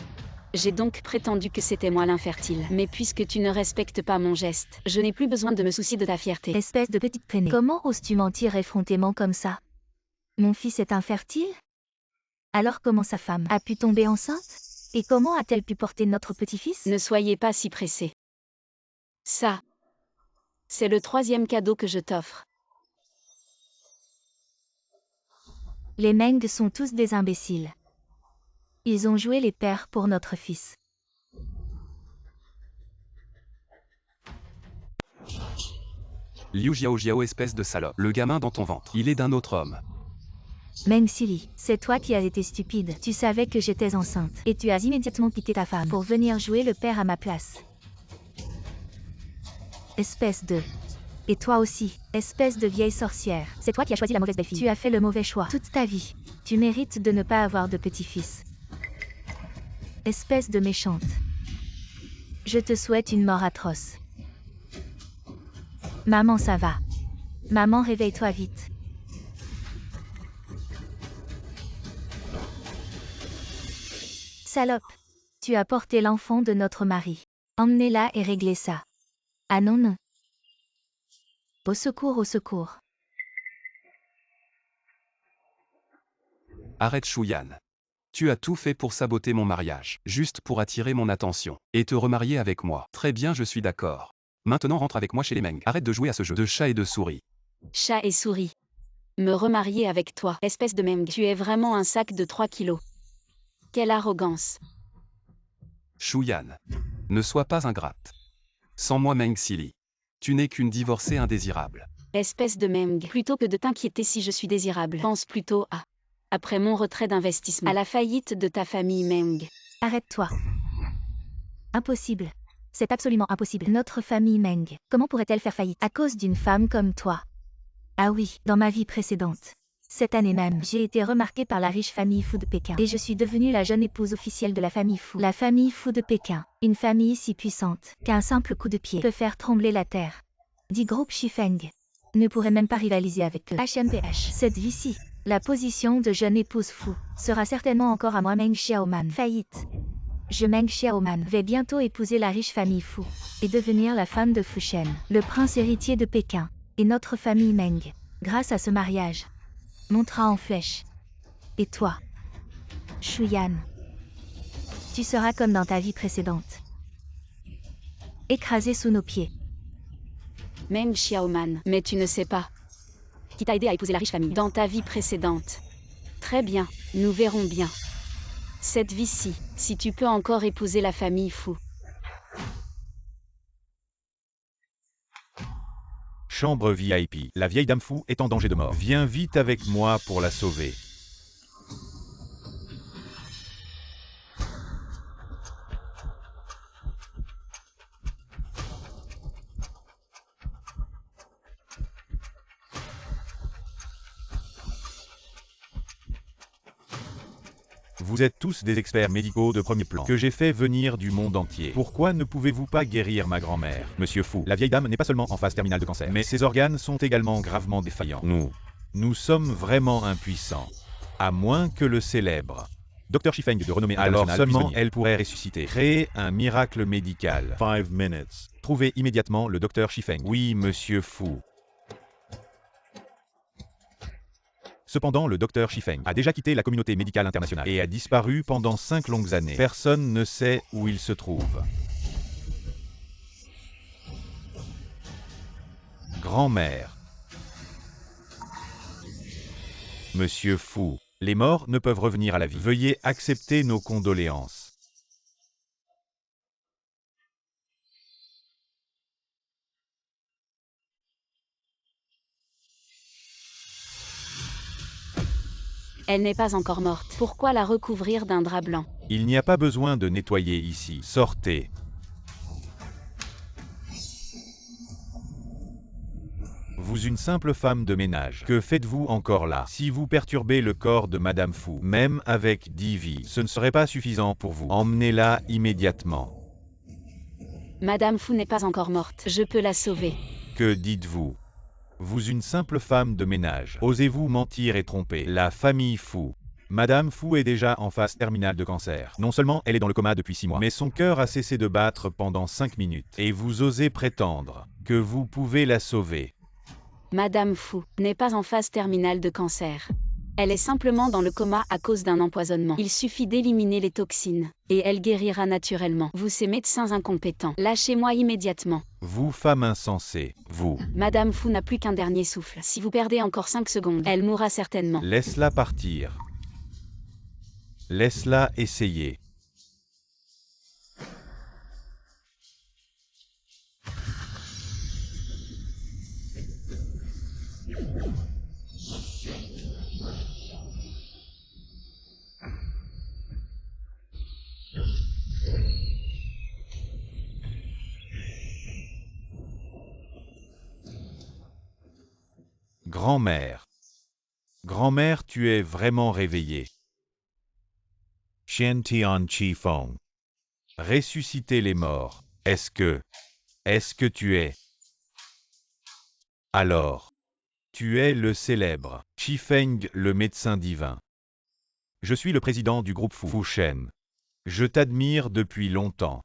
J'ai donc prétendu que c'était moi l'infertile. Mais puisque tu ne respectes pas mon geste, je n'ai plus besoin de me soucier de ta fierté. Espèce de petite traînée. Comment oses-tu mentir effrontément comme ça? Mon fils est infertile? Alors comment sa femme a pu tomber enceinte? Et comment a-t-elle pu porter notre petit-fils? Ne soyez pas si pressé. Ça, c'est le 3e cadeau que je t'offre. Les Meng sont tous des imbéciles. Ils ont joué les pères pour notre fils. Liu Xiaoxiao, espèce de salope. Le gamin dans ton ventre, il est d'un autre homme. Meng Xili, c'est toi qui as été stupide. Tu savais que j'étais enceinte. Et tu as immédiatement quitté ta femme pour venir jouer le père à ma place. Espèce de... Et toi aussi, espèce de vieille sorcière. C'est toi qui as choisi la mauvaise belle-fille. Tu as fait le mauvais choix toute ta vie. Tu mérites de ne pas avoir de petit-fils. Espèce de méchante. Je te souhaite une mort atroce. Maman, ça va. Maman, réveille-toi vite. Salope. Tu as porté l'enfant de notre mari. Emmenez-la et réglez ça. Ah non, non. Au secours, au secours. Arrête Shuyan. Tu as tout fait pour saboter mon mariage, juste pour attirer mon attention, et te remarier avec moi. Très bien, je suis d'accord. Maintenant rentre avec moi chez les Meng. Arrête de jouer à ce jeu de chat et de souris. Chat et souris. Me remarier avec toi, espèce de Meng. Tu es vraiment un sac de 3 kilos. Quelle arrogance. Shuyan. Ne sois pas ingrate. Sans moi Meng Xili. Tu n'es qu'une divorcée indésirable. Espèce de Meng. Plutôt que de t'inquiéter si je suis désirable, pense plutôt à... Après mon retrait d'investissement, à la faillite de ta famille Meng. Arrête-toi. Impossible. C'est absolument impossible. Notre famille Meng, comment pourrait-elle faire faillite à cause d'une femme comme toi? Ah oui, dans ma vie précédente. Cette année même, j'ai été remarquée par la riche famille Fu de Pékin. Et je suis devenue la jeune épouse officielle de la famille Fu. La famille Fu de Pékin. Une famille si puissante qu'un simple coup de pied peut faire trembler la terre. Dit groupe Shifeng. Ne pourrait même pas rivaliser avec eux. HMPH. Cette vie-ci, la position de jeune épouse Fu, sera certainement encore à moi Meng Xiaoman. Faillite. Je Meng Xiaoman vais bientôt épouser la riche famille Fu et devenir la femme de Fu Shen, le prince héritier de Pékin, et notre famille Meng. Grâce à ce mariage, montera en flèche. Et toi, Shuyan, tu seras comme dans ta vie précédente. Écrasé sous nos pieds. Meng Xiaoman, mais tu ne sais pas. Qui t'a aidé à épouser la riche famille dans ta vie précédente. Très bien, nous verrons bien. Cette vie-ci, si tu peux encore épouser la famille Fu. Chambre VIP. La vieille dame Fu est en danger de mort. Viens vite avec moi pour la sauver. Vous êtes tous des experts médicaux de premier plan, que j'ai fait venir du monde entier. Pourquoi ne pouvez-vous pas guérir ma grand-mère? Monsieur Fu, la vieille dame n'est pas seulement en phase terminale de cancer, mais ses organes sont également gravement défaillants. Nous sommes vraiment impuissants. À moins que le célèbre Dr Shifeng de renommée internationale, alors seulement elle pourrait ressusciter. Créer un miracle médical. 5 minutes. Trouvez immédiatement le Dr Shifeng. Oui, Monsieur Fu. Cependant, le docteur Shifeng a déjà quitté la communauté médicale internationale et a disparu pendant 5 longues années. Personne ne sait où il se trouve. Grand-mère. Monsieur Fu, les morts ne peuvent revenir à la vie. Veuillez accepter nos condoléances. Elle n'est pas encore morte. Pourquoi la recouvrir d'un drap blanc? Il n'y a pas besoin de nettoyer ici. Sortez. Vous une simple femme de ménage. Que faites-vous encore là? Si vous perturbez le corps de Madame Fu, même avec 10 vies, ce ne serait pas suffisant pour vous. Emmenez-la immédiatement. Madame Fu n'est pas encore morte. Je peux la sauver. Que dites-vous? Vous une simple femme de ménage. Osez-vous mentir et tromper la famille Fu? Madame Fu est déjà en phase terminale de cancer. Non seulement elle est dans le coma depuis 6 mois, mais son cœur a cessé de battre pendant 5 minutes. Et vous osez prétendre que vous pouvez la sauver. Madame Fu n'est pas en phase terminale de cancer. Elle est simplement dans le coma à cause d'un empoisonnement. Il suffit d'éliminer les toxines, et elle guérira naturellement. Vous ces médecins incompétents, lâchez-moi immédiatement. Vous, femme insensée, vous. Madame Fu n'a plus qu'un dernier souffle. Si vous perdez encore 5 secondes, elle mourra certainement. Laisse-la partir. Laisse-la essayer. Grand-mère. Grand-mère, tu es vraiment réveillée. Xian Tian Chi Feng. Ressusciter les morts. Est-ce que tu es? Alors, tu es le célèbre Shifeng, le médecin divin. Je suis le président du groupe Fu Shen. Je t'admire depuis longtemps.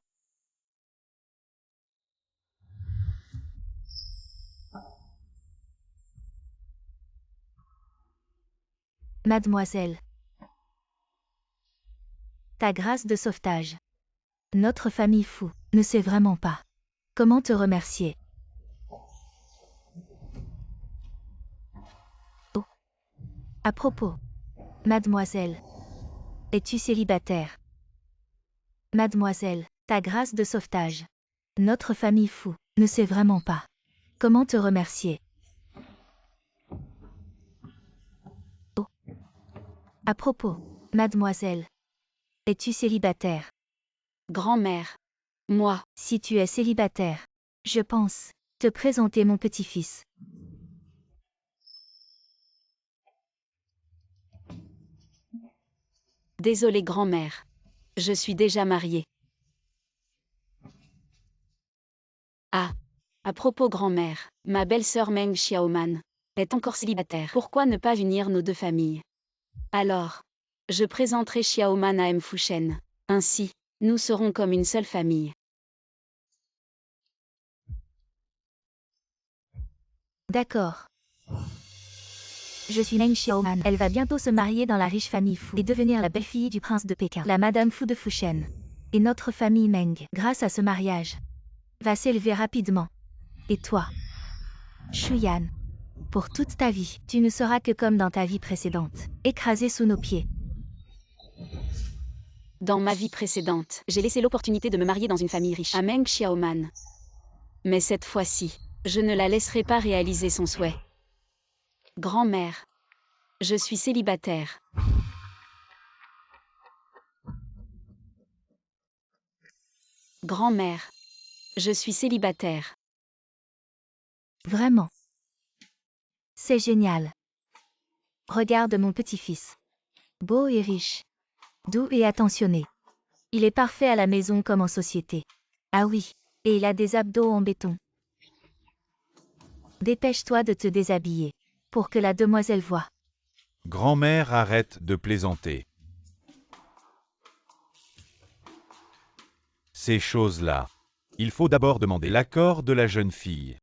Mademoiselle. Ta grâce de sauvetage. Notre famille Fu ne sait vraiment pas comment te remercier. Oh. À propos, mademoiselle, es-tu célibataire? Mademoiselle, ta grâce de sauvetage. Notre famille Fu ne sait vraiment pas comment te remercier. Oh. À propos, mademoiselle, es-tu célibataire? Grand-mère. Moi. Si tu es célibataire, je pense te présenter mon petit-fils. Désolée grand-mère. Je suis déjà mariée. Ah. À propos grand-mère, ma belle-sœur Meng Xiaoman est encore célibataire. Pourquoi ne pas unir nos deux familles? Alors, je présenterai Xiaoman à M. Fu Shen. Ainsi, nous serons comme une seule famille. D'accord. Je suis Meng Xiaoman. Elle va bientôt se marier dans la riche famille Fu et devenir la belle-fille du prince de Pékin, la Madame Fu de Fushen. Et notre famille Meng, grâce à ce mariage, va s'élever rapidement. Et toi, Shuyan, pour toute ta vie, tu ne seras que comme dans ta vie précédente, écrasé sous nos pieds. Dans ma vie précédente, j'ai laissé l'opportunité de me marier dans une famille riche, à Meng Xiaoman. Mais cette fois-ci, je ne la laisserai pas réaliser son souhait. Grand-mère, je suis célibataire. Grand-mère, je suis célibataire. Vraiment. C'est génial. Regarde mon petit-fils. Beau et riche. Doux et attentionné. Il est parfait à la maison comme en société. Ah oui, et il a des abdos en béton. Dépêche-toi de te déshabiller, pour que la demoiselle voie. Grand-mère arrête de plaisanter. Ces choses-là, il faut d'abord demander l'accord de la jeune fille.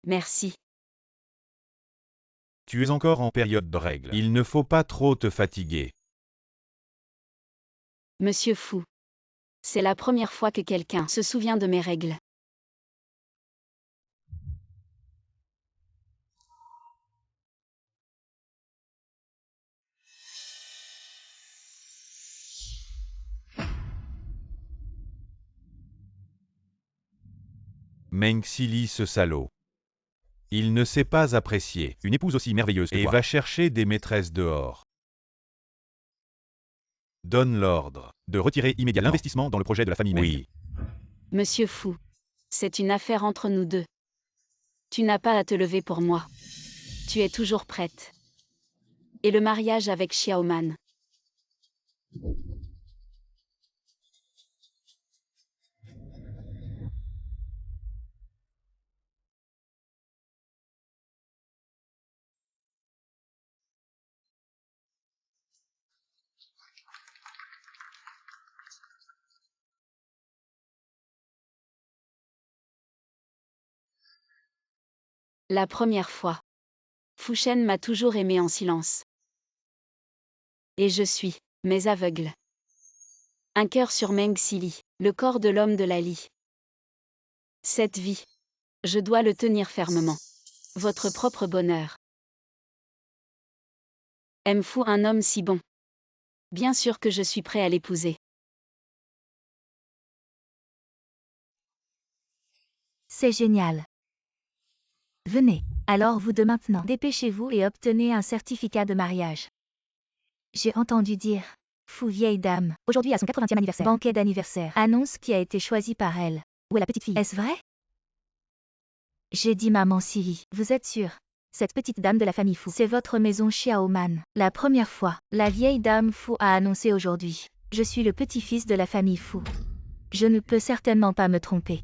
Merci. Tu es encore en période de règles. Il ne faut pas trop te fatiguer. Monsieur Fu. C'est la première fois que quelqu'un se souvient de mes règles. Meng Xili ce salaud. Il ne sait pas apprécier une épouse aussi merveilleuse et va chercher des maîtresses dehors. Donne l'ordre de retirer immédiatement l'investissement dans le projet de la famille Meng. Oui. Monsieur Fu. C'est une affaire entre nous deux. Tu n'as pas à te lever pour moi. Tu es toujours prête. Et le mariage avec Xiaoman. La première fois. Fushen m'a toujours aimé en silence. Et je suis, mais aveugle. Un cœur sur Meng Xili, le corps de l'homme de Lali. Cette vie. Je dois le tenir fermement. Votre propre bonheur. Aime-Fu un homme si bon. Bien sûr que je suis prêt à l'épouser. C'est génial. Venez, alors vous deux maintenant, dépêchez-vous et obtenez un certificat de mariage. J'ai entendu dire, Fu vieille dame, aujourd'hui à son 80e anniversaire, banquet d'anniversaire, annonce qui a été choisi par elle. Où est la petite fille? Est-ce vrai? J'ai dit maman Sili, vous êtes sûre? Cette petite dame de la famille Fu, c'est votre maison Xiaoman. La première fois, la vieille dame Fu a annoncé aujourd'hui. Je suis le petit-fils de la famille Fu. Je ne peux certainement pas me tromper.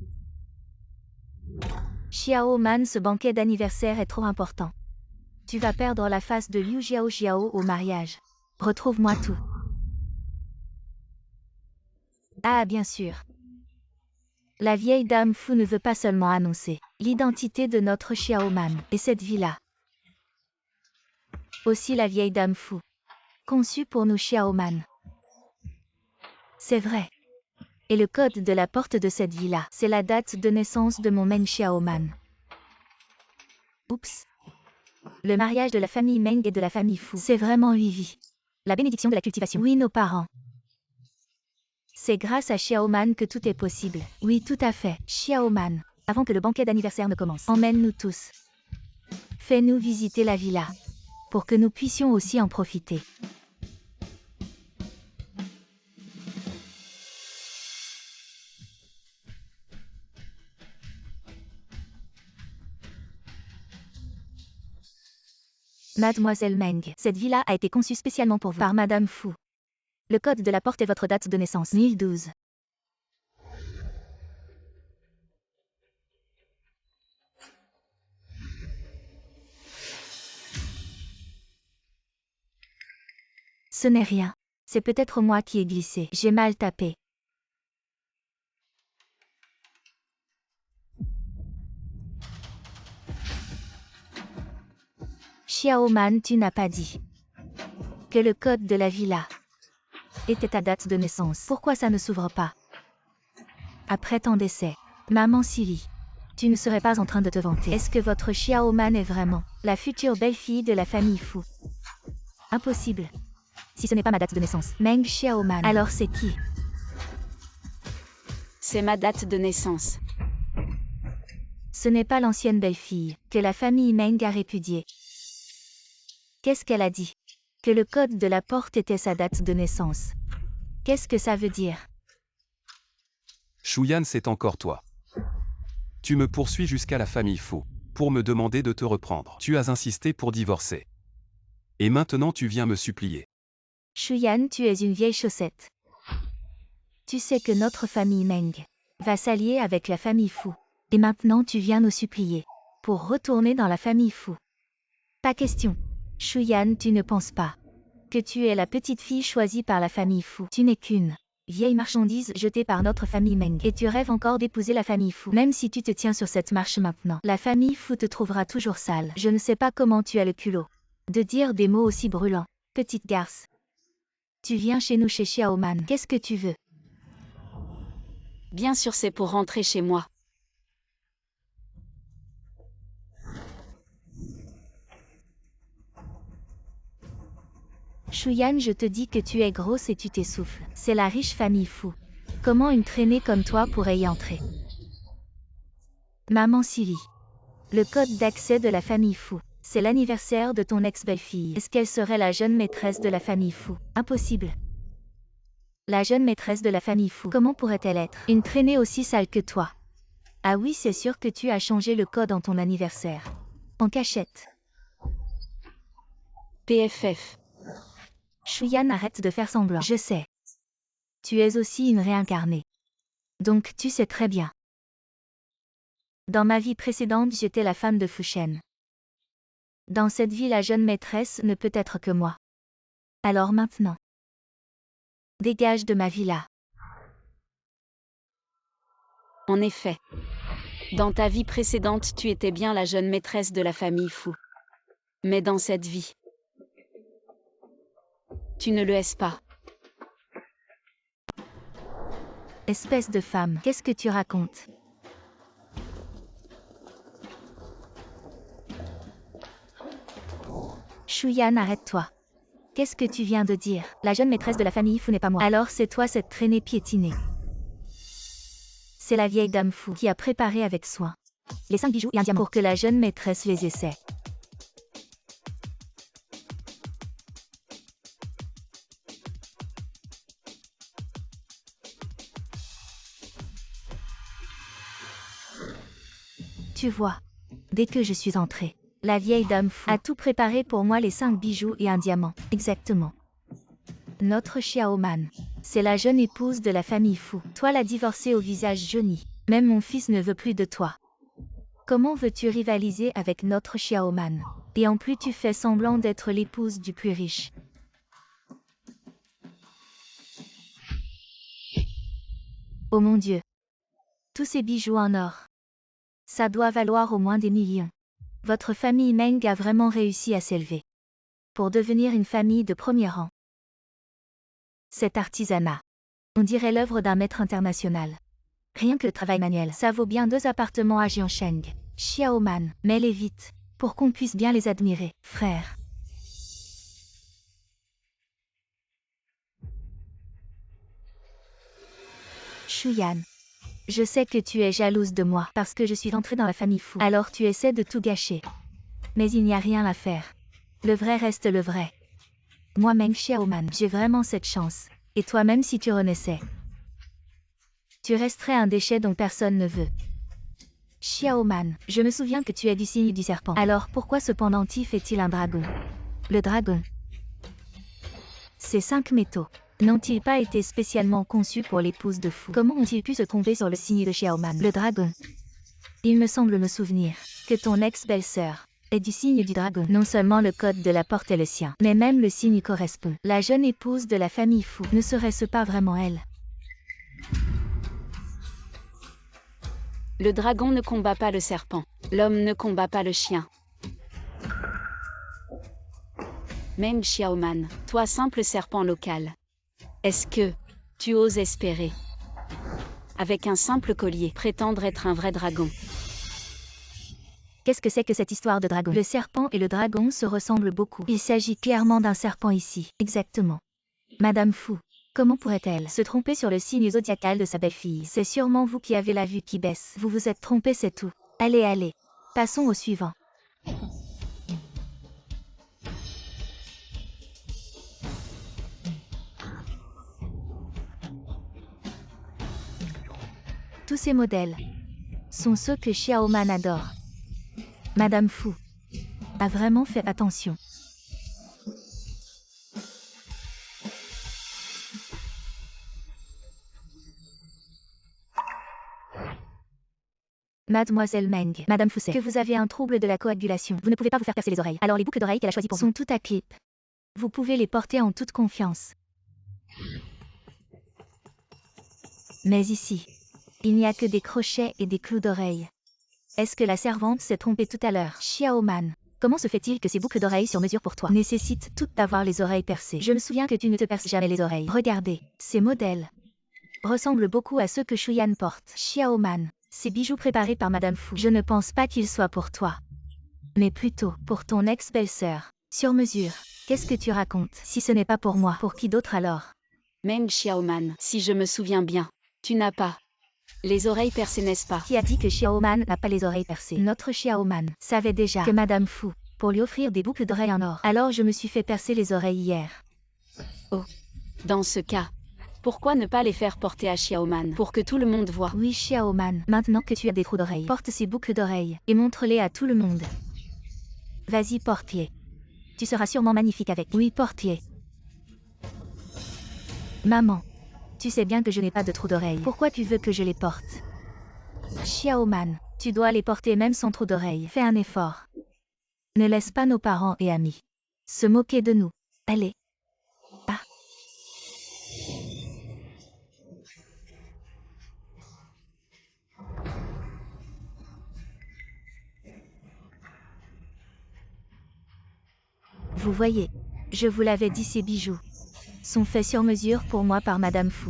Xiaoman, ce banquet d'anniversaire est trop important. Tu vas perdre la face de Liu Xiao au mariage. Retrouve-moi tout. Ah, bien sûr. La vieille dame Fu ne veut pas seulement annoncer l'identité de notre Xiaoman et cette villa. Aussi la vieille dame Fu, conçue pour nous Xiaoman. C'est vrai. Et le code de la porte de cette villa, c'est la date de naissance de mon Meng Xiaoman. Oups. Le mariage de la famille Meng et de la famille Fu, c'est vraiment 8 vies. La bénédiction de la cultivation. Oui, nos parents. C'est grâce à Xiaoman que tout est possible. Oui, tout à fait. Xiaoman, avant que le banquet d'anniversaire ne commence, emmène-nous tous. Fais-nous visiter la villa, pour que nous puissions aussi en profiter. Mademoiselle Meng, cette villa a été conçue spécialement pour vous par Madame Fu. Le code de la porte est votre date de naissance, 1012. Ce n'est rien. C'est peut-être moi qui ai glissé. J'ai mal tapé. Xiaoman, tu n'as pas dit que le code de la villa était ta date de naissance. Pourquoi ça ne s'ouvre pas après ton décès? Maman Silly, tu ne serais pas en train de te vanter. Est-ce que votre Xiaoman est vraiment la future belle-fille de la famille Fu? Impossible. Si ce n'est pas ma date de naissance. Meng Xiaoman. Alors c'est qui? C'est ma date de naissance. Ce n'est pas l'ancienne belle-fille que la famille Meng a répudiée. Qu'est-ce qu'elle a dit? Que le code de la porte était sa date de naissance. Qu'est-ce que ça veut dire? Shuyan, c'est encore toi. Tu me poursuis jusqu'à la famille Fu, pour me demander de te reprendre. Tu as insisté pour divorcer. Et maintenant tu viens me supplier. Shuyan, tu es une vieille chaussette. Tu sais que notre famille Meng va s'allier avec la famille Fu. Et maintenant tu viens nous supplier pour retourner dans la famille Fu. Pas question. Shuyan, tu ne penses pas que tu es la petite fille choisie par la famille Fu. Tu n'es qu'une vieille marchandise jetée par notre famille Meng. Et tu rêves encore d'épouser la famille Fu. Même si tu te tiens sur cette marche maintenant, la famille Fu te trouvera toujours sale. Je ne sais pas comment tu as le culot de dire des mots aussi brûlants. Petite garce. Tu viens chez nous chez Xiaoman. Qu'est-ce que tu veux? Bien sûr, c'est pour rentrer chez moi. Shuyan, je te dis que tu es grosse et tu t'essouffles. C'est la riche famille Fu. Comment une traînée comme toi pourrait y entrer? Maman Silly. Le code d'accès de la famille Fu. C'est l'anniversaire de ton ex-belle-fille. Est-ce qu'elle serait la jeune maîtresse de la famille Fu? Impossible. La jeune maîtresse de la famille Fu. Comment pourrait-elle être une traînée aussi sale que toi? Ah oui, c'est sûr que tu as changé le code en ton anniversaire. En cachette. PFF. Shuyan, arrête de faire semblant. Je sais. Tu es aussi une réincarnée. Donc tu sais très bien. Dans ma vie précédente, j'étais la femme de Fu Shen. Dans cette vie, la jeune maîtresse ne peut être que moi. Alors maintenant, dégage de ma villa. En effet. Dans ta vie précédente, tu étais bien la jeune maîtresse de la famille Fu. Mais dans cette vie, tu ne le es pas. Espèce de femme, qu'est-ce que tu racontes? Shuyan, arrête-toi. Qu'est-ce que tu viens de dire? La jeune maîtresse de la famille Fu n'est pas moi. Alors c'est toi cette traînée piétinée. C'est la vieille dame Fu qui a préparé avec soin les 5 bijoux et un diamant pour que la jeune maîtresse les essaie. Tu vois, dès que je suis entrée, la vieille dame Fu a tout préparé pour moi, les 5 bijoux et un diamant. Exactement. Notre Xiaoman, c'est la jeune épouse de la famille Fu. Toi la divorcée au visage jauni. Même mon fils ne veut plus de toi. Comment veux-tu rivaliser avec notre Xiaoman? Et en plus tu fais semblant d'être l'épouse du plus riche. Oh mon Dieu. Tous ces bijoux en or. Ça doit valoir au moins des millions. Votre famille Meng a vraiment réussi à s'élever pour devenir une famille de premier rang. Cet artisanat, on dirait l'œuvre d'un maître international. Rien que le travail manuel, ça vaut bien 2 appartements à Jiansheng. Xiaoman, mets-les vite, pour qu'on puisse bien les admirer, frère. Shuyan, je sais que tu es jalouse de moi parce que je suis entrée dans la famille Fu. Alors tu essaies de tout gâcher. Mais il n'y a rien à faire. Le vrai reste le vrai. Moi, Meng Xiaoman, j'ai vraiment cette chance. Et toi, même si tu renaissais, tu resterais un déchet dont personne ne veut. Xiaoman, je me souviens que tu es du signe du serpent. Alors pourquoi ce pendentif est-il un dragon? Le dragon. Ces 5 métaux n'ont-ils pas été spécialement conçus pour l'épouse de Fu? Comment ont-ils pu se tromper sur le signe de Xiaoman? Le dragon. Il me semble me souvenir que ton ex-belle-sœur est du signe du dragon. Non seulement le code de la porte est le sien, mais même le signe correspond. La jeune épouse de la famille Fu, ne serait-ce pas vraiment elle? Le dragon ne combat pas le serpent. L'homme ne combat pas le chien. Meng Xiaoman, toi simple serpent local. Est-ce que tu oses espérer, avec un simple collier, prétendre être un vrai dragon? Qu'est-ce que c'est que cette histoire de dragon? Le serpent et le dragon se ressemblent beaucoup. Il s'agit clairement d'un serpent ici. Exactement. Madame Fu, comment pourrait-elle se tromper sur le signe zodiacal de sa belle-fille? C'est sûrement vous qui avez la vue qui baisse. Vous vous êtes trompé, c'est tout. Allez, allez. Passons au suivant. Tous ces modèles sont ceux que Xiaoman adore. Madame Fu a vraiment fait attention. Mademoiselle Meng, Madame Fu sait que vous avez un trouble de la coagulation. Vous ne pouvez pas vous faire percer les oreilles. Alors les boucles d'oreilles qu'elle a choisies pour vous sont toutes à clip. Vous pouvez les porter en toute confiance. Mais ici, il n'y a que des crochets et des clous d'oreilles. Est-ce que la servante s'est trompée tout à l'heure? Xiaoman, comment se fait-il que ces boucles d'oreilles sur mesure pour toi nécessitent toutes d'avoir les oreilles percées? Je me souviens que tu ne te perces jamais les oreilles. Regardez, ces modèles ressemblent beaucoup à ceux que Shuyan porte. Xiaoman, ces bijoux préparés par Madame Fu, je ne pense pas qu'ils soient pour toi, mais plutôt pour ton ex-belle-sœur. Sur mesure, qu'est-ce que tu racontes? Si ce n'est pas pour moi, pour qui d'autre alors? Meng Xiaoman, si je me souviens bien, tu n'as pas les oreilles percées, n'est-ce pas? Qui a dit que Xiaoman n'a pas les oreilles percées? Notre Xiaoman savait déjà que Madame Fu, pour lui offrir des boucles d'oreilles en or. Alors je me suis fait percer les oreilles hier. Oh. Dans ce cas, pourquoi ne pas les faire porter à Xiaoman pour que tout le monde voit? Oui, Xiaoman, maintenant que tu as des trous d'oreilles, porte ces boucles d'oreilles et montre-les à tout le monde. Vas-y, porte-les. Tu seras sûrement magnifique avec. Oui, porte-les. Maman, tu sais bien que je n'ai pas de trous d'oreilles. Pourquoi tu veux que je les porte? Xiaoman, tu dois les porter même sans trous d'oreilles. Fais un effort. Ne laisse pas nos parents et amis se moquer de nous. Allez. Ah. Vous voyez, je vous l'avais dit, ces bijoux sont faits sur mesure pour moi par Madame Fu.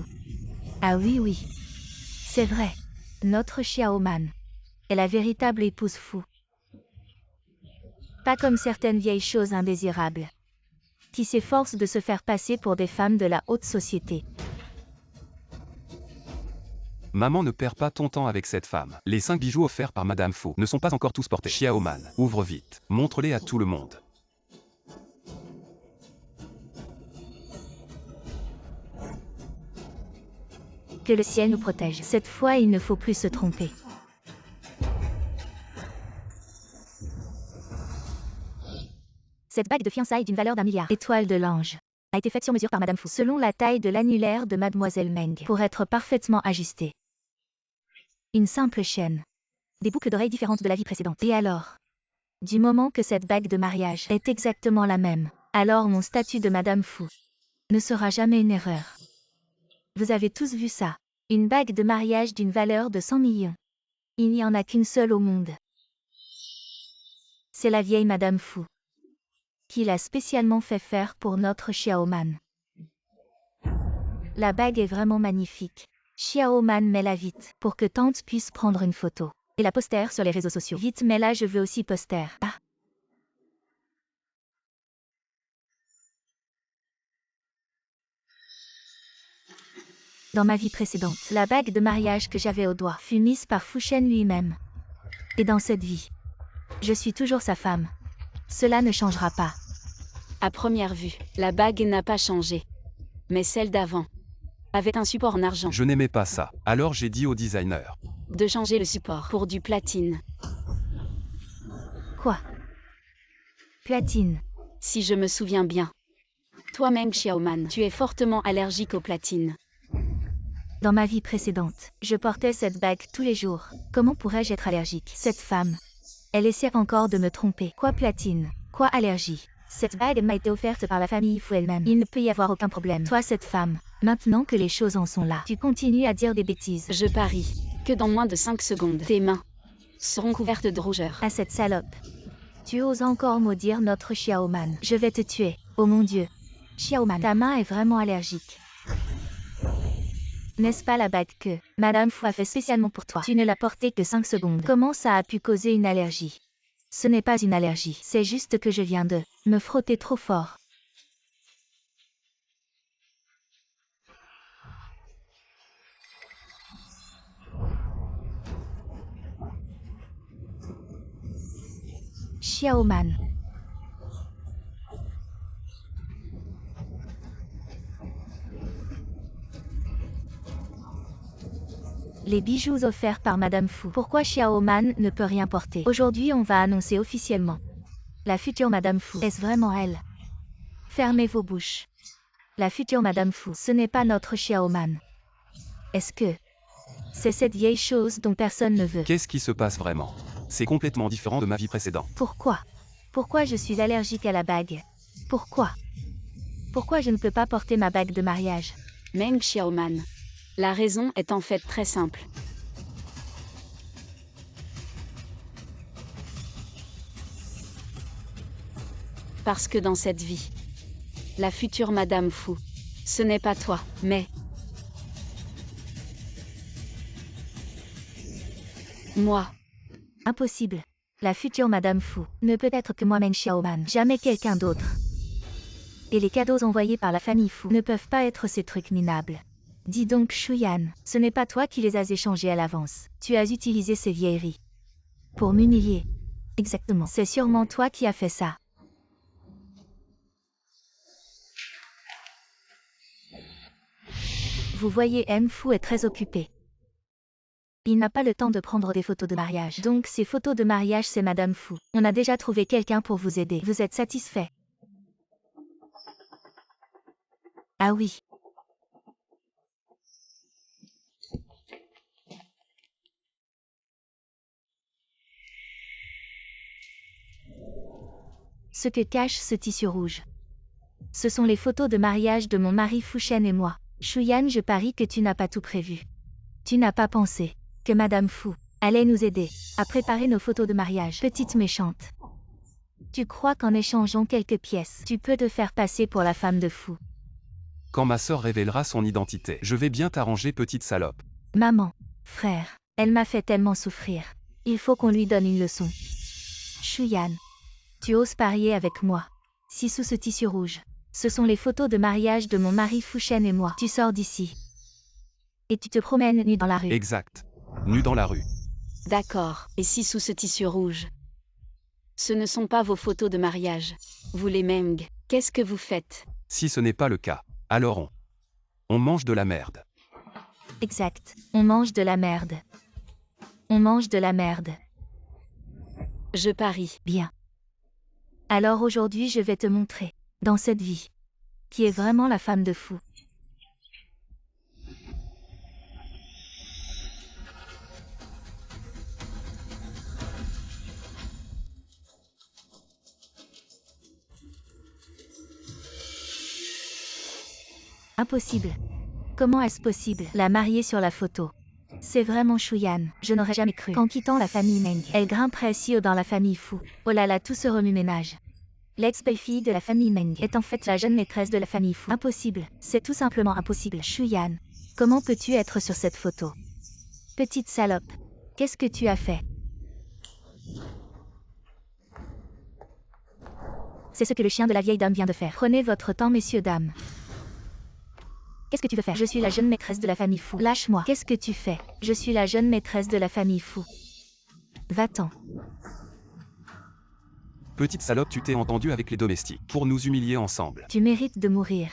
Ah oui, oui. C'est vrai. Notre Xiaoman est la véritable épouse Fu. Pas comme certaines vieilles choses indésirables qui s'efforcent de se faire passer pour des femmes de la haute société. Maman, ne perds pas ton temps avec cette femme. Les 5 bijoux offerts par Madame Fu ne sont pas encore tous portés. Xiaoman, ouvre vite. Montre-les à tout le monde. Que le ciel nous protège. Cette fois, il ne faut plus se tromper. Cette bague de fiançailles d'une valeur d'1 milliard, étoile de l'ange, a été faite sur mesure par Madame Fu, selon la taille de l'annulaire de Mademoiselle Meng, pour être parfaitement ajustée. Une simple chaîne. Des boucles d'oreilles différentes de la vie précédente. Et alors? Du moment que cette bague de mariage est exactement la même, alors mon statut de Madame Fu ne sera jamais une erreur. Vous avez tous vu ça. Une bague de mariage d'une valeur de 100 millions. Il n'y en a qu'une seule au monde. C'est la vieille Madame Fu qui l'a spécialement fait faire pour notre Xiaoman. La bague est vraiment magnifique. Xiaoman, mets-la vite pour que tante puisse prendre une photo et la poster sur les réseaux sociaux. Vite, mets-la, je veux aussi poster. Ah. Dans ma vie précédente, la bague de mariage que j'avais au doigt fut mise par Fu Shen lui-même. Et dans cette vie, je suis toujours sa femme. Cela ne changera pas. À première vue, la bague n'a pas changé. Mais celle d'avant avait un support en argent. Je n'aimais pas ça. Alors j'ai dit au designer De changer le support pour du platine. Quoi? Platine. Si je me souviens bien. Toi-même, Xiaoman, tu es fortement allergique au platine. Dans ma vie précédente, je portais cette bague tous les jours. Comment pourrais-je être allergique? Cette femme, elle essaie encore de me tromper. Quoi platine? Quoi allergie? Cette bague m'a été offerte par la famille Fu elle-même. Il ne peut y avoir aucun problème. Toi, cette femme, maintenant que les choses en sont là, tu continues à dire des bêtises. Je parie que dans moins de 5 secondes, tes mains seront couvertes de rougeur. À cette salope. Tu oses encore maudire notre Xiaoman. Je vais te tuer. Oh mon Dieu. Xiaoman, ta main est vraiment allergique. N'est-ce pas la bague que Madame Fu a fait spécialement pour toi? Tu ne l'as portée que 5 secondes. Comment ça a pu causer une allergie? Ce n'est pas une allergie, c'est juste que je viens de me frotter trop fort. Xiaoman. Les bijoux offerts par Madame Fu. Pourquoi Xiaoman ne peut rien porter? Aujourd'hui, on va annoncer officiellement la future Madame Fu. Est-ce vraiment elle? Fermez vos bouches. La future Madame Fu, ce n'est pas notre Xiaoman. Est-ce que c'est cette vieille chose dont personne ne veut? Qu'est-ce qui se passe vraiment? C'est complètement différent de ma vie précédente. Pourquoi? Pourquoi je suis allergique à la bague? Pourquoi? Pourquoi je ne peux pas porter ma bague de mariage? Meng Xiaoman. La raison est en fait très simple. Parce que dans cette vie, la future Madame Fu, ce n'est pas toi, mais moi. Impossible. La future Madame Fu ne peut être que moi, Meng Xiaoman, jamais quelqu'un d'autre. Et les cadeaux envoyés par la famille Fu ne peuvent pas être ces trucs minables. Dis donc Shuyan, ce n'est pas toi qui les as échangés à l'avance. Tu as utilisé ces vieilleries pour m'humilier. Exactement. C'est sûrement toi qui as fait ça. Vous voyez, M Fu est très occupé. Il n'a pas le temps de prendre des photos de mariage. Donc ces photos de mariage, c'est Madame Fu. On a déjà trouvé quelqu'un pour vous aider. Vous êtes satisfait? Ah oui. Ce que cache ce tissu rouge. Ce sont les photos de mariage de mon mari Fuchen et moi. Shuyan, je parie que tu n'as pas tout prévu. Tu n'as pas pensé que Madame Fu allait nous aider à préparer nos photos de mariage. Petite méchante. Tu crois qu'en échangeant quelques pièces, tu peux te faire passer pour la femme de Fu? Quand ma sœur révélera son identité, je vais bien t'arranger, petite salope. Maman, frère, elle m'a fait tellement souffrir. Il faut qu'on lui donne une leçon. Shuyan, tu oses parier avec moi? Si sous ce tissu rouge, ce sont les photos de mariage de mon mari Fuchen et moi, tu sors d'ici. Et tu te promènes nu dans la rue. Exact. Nu dans la rue. D'accord. Et si sous ce tissu rouge, ce ne sont pas vos photos de mariage, vous les Meng, qu'est-ce que vous faites? Si ce n'est pas le cas, alors on mange de la merde. Exact. On mange de la merde. On mange de la merde. Je parie. Bien. Alors aujourd'hui je vais te montrer, dans cette vie, qui est vraiment la femme de Fu. Impossible. Comment est-ce possible? La mariée sur la photo. C'est vraiment Shuyan, je n'aurais jamais cru. Qu'en quittant la famille Meng, elle grimperait si haut dans la famille Fu. Oh là là, tout ce remue-ménage. L'ex-belle-fille de la famille Meng est en fait la jeune maîtresse de la famille Fu. Impossible, c'est tout simplement impossible. Shuyan, comment peux-tu être sur cette photo? Petite salope, qu'est-ce que tu as fait? C'est ce que le chien de la vieille dame vient de faire. Prenez votre temps, messieurs, dames. Qu'est-ce que tu veux faire? Je suis la jeune maîtresse de la famille Fu. Lâche-moi. Qu'est-ce que tu fais? Je suis la jeune maîtresse de la famille Fu. Va-t'en. Petite salope, tu t'es entendue avec les domestiques pour nous humilier ensemble. Tu mérites de mourir.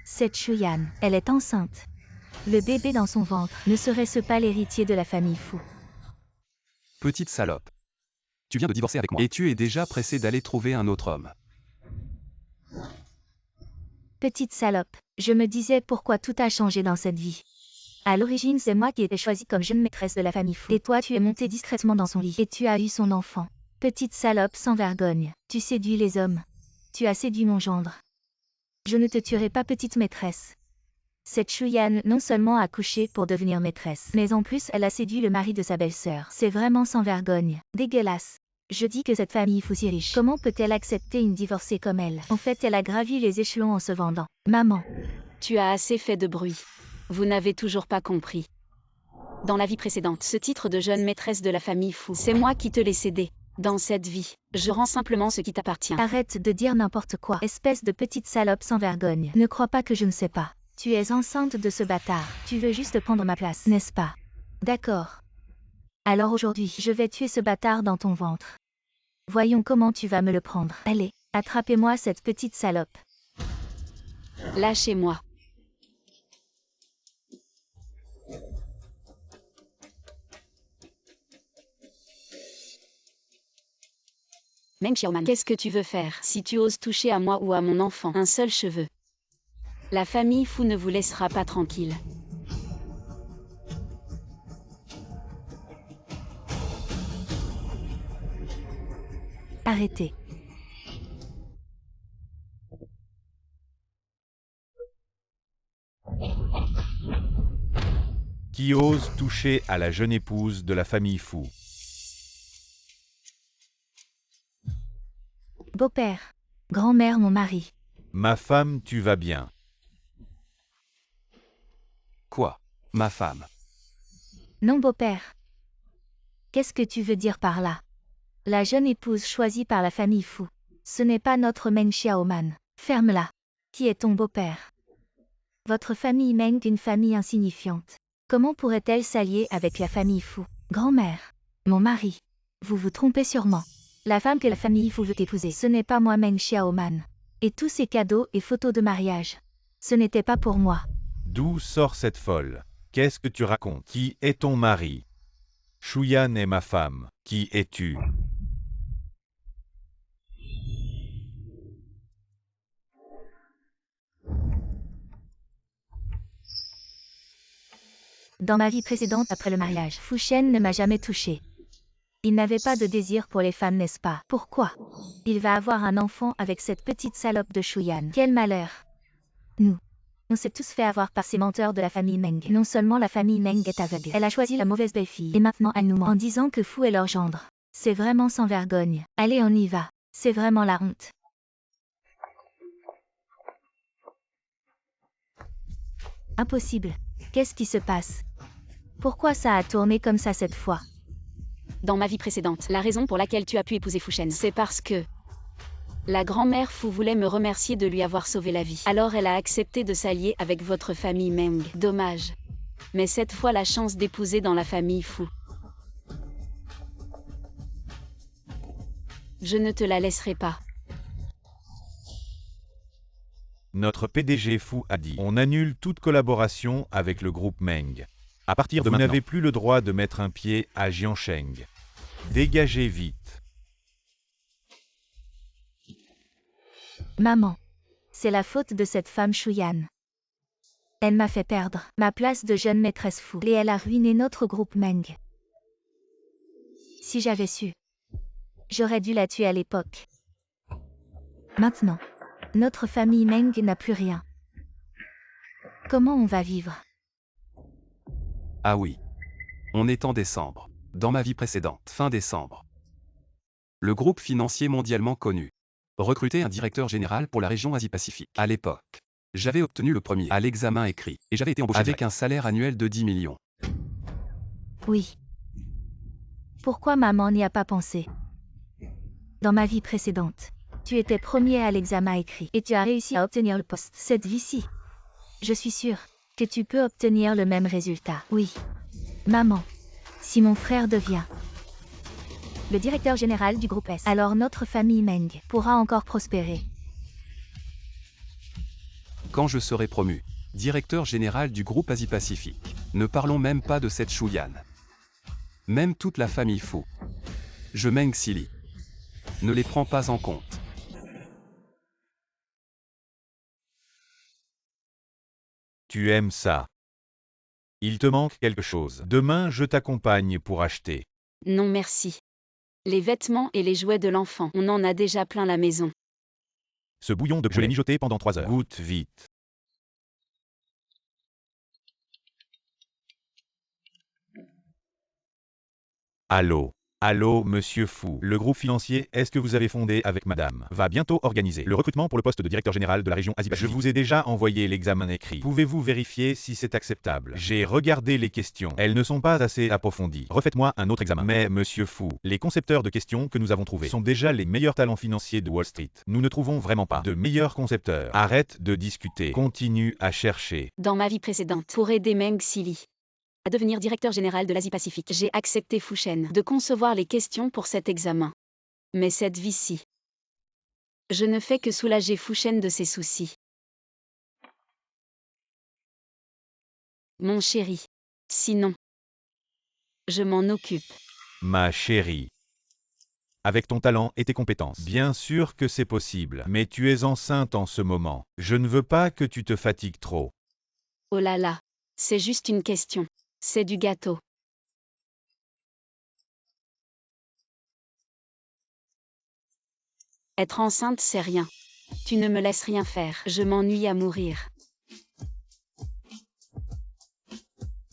Cette Shuyan, elle est enceinte. Le bébé dans son ventre, ne serait-ce pas l'héritier de la famille Fu? Petite salope. Tu viens de divorcer avec moi et tu es déjà pressé d'aller trouver un autre homme. Petite salope, je me disais pourquoi tout a changé dans cette vie. À l'origine, c'est moi qui étais choisie comme jeune maîtresse de la famille Fu. Et toi, tu es montée discrètement dans son lit. Et tu as eu son enfant. Petite salope sans vergogne, tu séduis les hommes. Tu as séduit mon gendre. Je ne te tuerai pas, petite maîtresse. Cette Shuyan non seulement a couché pour devenir maîtresse, mais en plus elle a séduit le mari de sa belle-sœur. C'est vraiment sans vergogne. Dégueulasse. Je dis que cette famille fou si riche. Comment peut-elle accepter une divorcée comme elle? En fait, elle a gravi les échelons en se vendant. Maman. Tu as assez fait de bruit. Vous n'avez toujours pas compris. Dans la vie précédente, ce titre de jeune maîtresse de la famille fou, c'est moi qui te l'ai cédé. Dans cette vie, je rends simplement ce qui t'appartient. Arrête de dire n'importe quoi. Espèce de petite salope sans vergogne. Ne crois pas que je ne sais pas. Tu es enceinte de ce bâtard. Tu veux juste prendre ma place, n'est-ce pas? D'accord. Alors aujourd'hui, je vais tuer ce bâtard dans ton ventre. Voyons comment tu vas me le prendre. Allez, attrapez-moi cette petite salope. Lâchez-moi. Meng Xiaoman, qu'est-ce que tu veux faire? Si tu oses toucher à moi ou à mon enfant, un seul cheveu. La famille fou ne vous laissera pas tranquille. Arrêtez. Qui ose toucher à la jeune épouse de la famille fou? Beau-père. Grand-mère, mon mari. Ma femme, tu vas bien. Quoi? Ma femme. Non, beau-père. Qu'est-ce que tu veux dire par là? La jeune épouse choisie par la famille fou. Ce n'est pas notre Meng Xiaoman. Ferme-la. Qui est ton beau-père? Votre famille Meng est une famille insignifiante. Comment pourrait-elle s'allier avec la famille fou? Grand-mère. Mon mari. Vous vous trompez sûrement. La femme que la famille fou veut épouser, ce n'est pas moi Meng Xiaoman. Et tous ces cadeaux et photos de mariage. Ce n'était pas pour moi. D'où sort cette folle? Qu'est-ce que tu racontes? Qui est ton mari? Shuyan est ma femme. Qui es-tu? Dans ma vie précédente après le mariage, Fu Shen ne m'a jamais touché. Il n'avait pas de désir pour les femmes, n'est-ce pas? Pourquoi? Il va avoir un enfant avec cette petite salope de Shuyan. Quel malheur! Nous. On s'est tous fait avoir par ces menteurs de la famille Meng. Non seulement la famille Meng est aveugle, elle a choisi la mauvaise belle-fille. Et maintenant elle nous ment en disant que Fu est leur gendre. C'est vraiment sans vergogne. Allez, on y va. C'est vraiment la honte. Impossible. Qu'est-ce qui se passe? Pourquoi ça a tourné comme ça cette fois? Dans ma vie précédente, la raison pour laquelle tu as pu épouser Fu Shen, c'est parce que la grand-mère fou voulait me remercier de lui avoir sauvé la vie. Alors elle a accepté de s'allier avec votre famille Meng. Dommage. Mais cette fois la chance d'épouser dans la famille fou. Je ne te la laisserai pas. Notre PDG fou a dit: on annule toute collaboration avec le groupe Meng. À partir de maintenant, vous n'avez plus le droit de mettre un pied à Jiansheng. Dégagez vite. Maman. C'est la faute de cette femme Shuyan. Elle m'a fait perdre ma place de jeune maîtresse fou et elle a ruiné notre groupe Meng. Si j'avais su, j'aurais dû la tuer à l'époque. Maintenant, notre famille Meng n'a plus rien. Comment on va vivre? Ah oui. On est en décembre. Dans ma vie précédente, fin décembre. Le groupe financier mondialement connu recrutait un directeur général pour la région Asie-Pacifique. À l'époque, j'avais obtenu le premier à l'examen écrit et j'avais été embauché avec un salaire annuel de 10 millions. Oui. Pourquoi maman n'y a pas pensé? Dans ma vie précédente, tu étais premier à l'examen écrit et tu as réussi à obtenir le poste. Cette vie-ci, je suis sûre que tu peux obtenir le même résultat. Oui. Maman, si mon frère devient le directeur général du groupe S, alors notre famille Meng pourra encore prospérer. Quand je serai promu directeur général du groupe Asie-Pacifique, ne parlons même pas de cette Shuyan. Même toute la famille fou. Je Meng Xili. Ne les prends pas en compte. Tu aimes ça. Il te manque quelque chose. Demain, je t'accompagne pour acheter. Non merci. Les vêtements et les jouets de l'enfant, on en a déjà plein la maison. Ce bouillon de poulet, je l'ai mijoté pendant 3 heures. Goûte vite. Allô? Allô, monsieur Fou. Le groupe financier, est-ce que vous avez fondé avec madame, va bientôt organiser le recrutement pour le poste de directeur général de la région Asie-Pacifique. Je vous ai déjà envoyé l'examen écrit. Pouvez-vous vérifier si c'est acceptable? J'ai regardé les questions. Elles ne sont pas assez approfondies. Refaites-moi un autre examen. Mais, monsieur Fou, les concepteurs de questions que nous avons trouvés sont déjà les meilleurs talents financiers de Wall Street. Nous ne trouvons vraiment pas de meilleurs concepteurs. Arrête de discuter. Continue à chercher. Dans ma vie précédente, pour aider Meng Xili à devenir directeur général de l'Asie-Pacifique, j'ai accepté Fu Shen de concevoir les questions pour cet examen. Mais cette vie-ci, je ne fais que soulager Fu Shen de ses soucis. Mon chéri. Sinon, je m'en occupe. Ma chérie. Avec ton talent et tes compétences. Bien sûr que c'est possible, mais tu es enceinte en ce moment. Je ne veux pas que tu te fatigues trop. Oh là là, c'est juste une question. C'est du gâteau. Être enceinte, c'est rien. Tu ne me laisses rien faire. Je m'ennuie à mourir.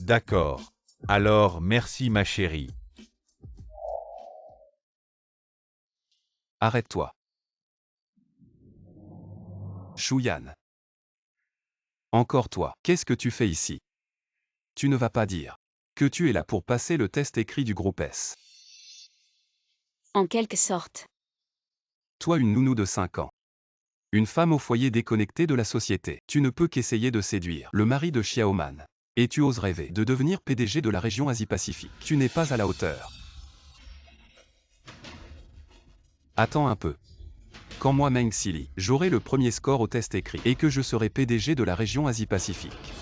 D'accord. Alors, merci ma chérie. Arrête-toi. Shuyan. Encore toi, qu'est-ce que tu fais ici? Tu ne vas pas dire que tu es là pour passer le test écrit du groupe S. En quelque sorte. Toi, une nounou de 5 ans. Une femme au foyer déconnectée de la société. Tu ne peux qu'essayer de séduire le mari de Xiaoman. Et tu oses rêver de devenir PDG de la région Asie-Pacifique. Tu n'es pas à la hauteur. Attends un peu. Quand moi, Meng Xili, j'aurai le premier score au test écrit et que je serai PDG de la région Asie-Pacifique,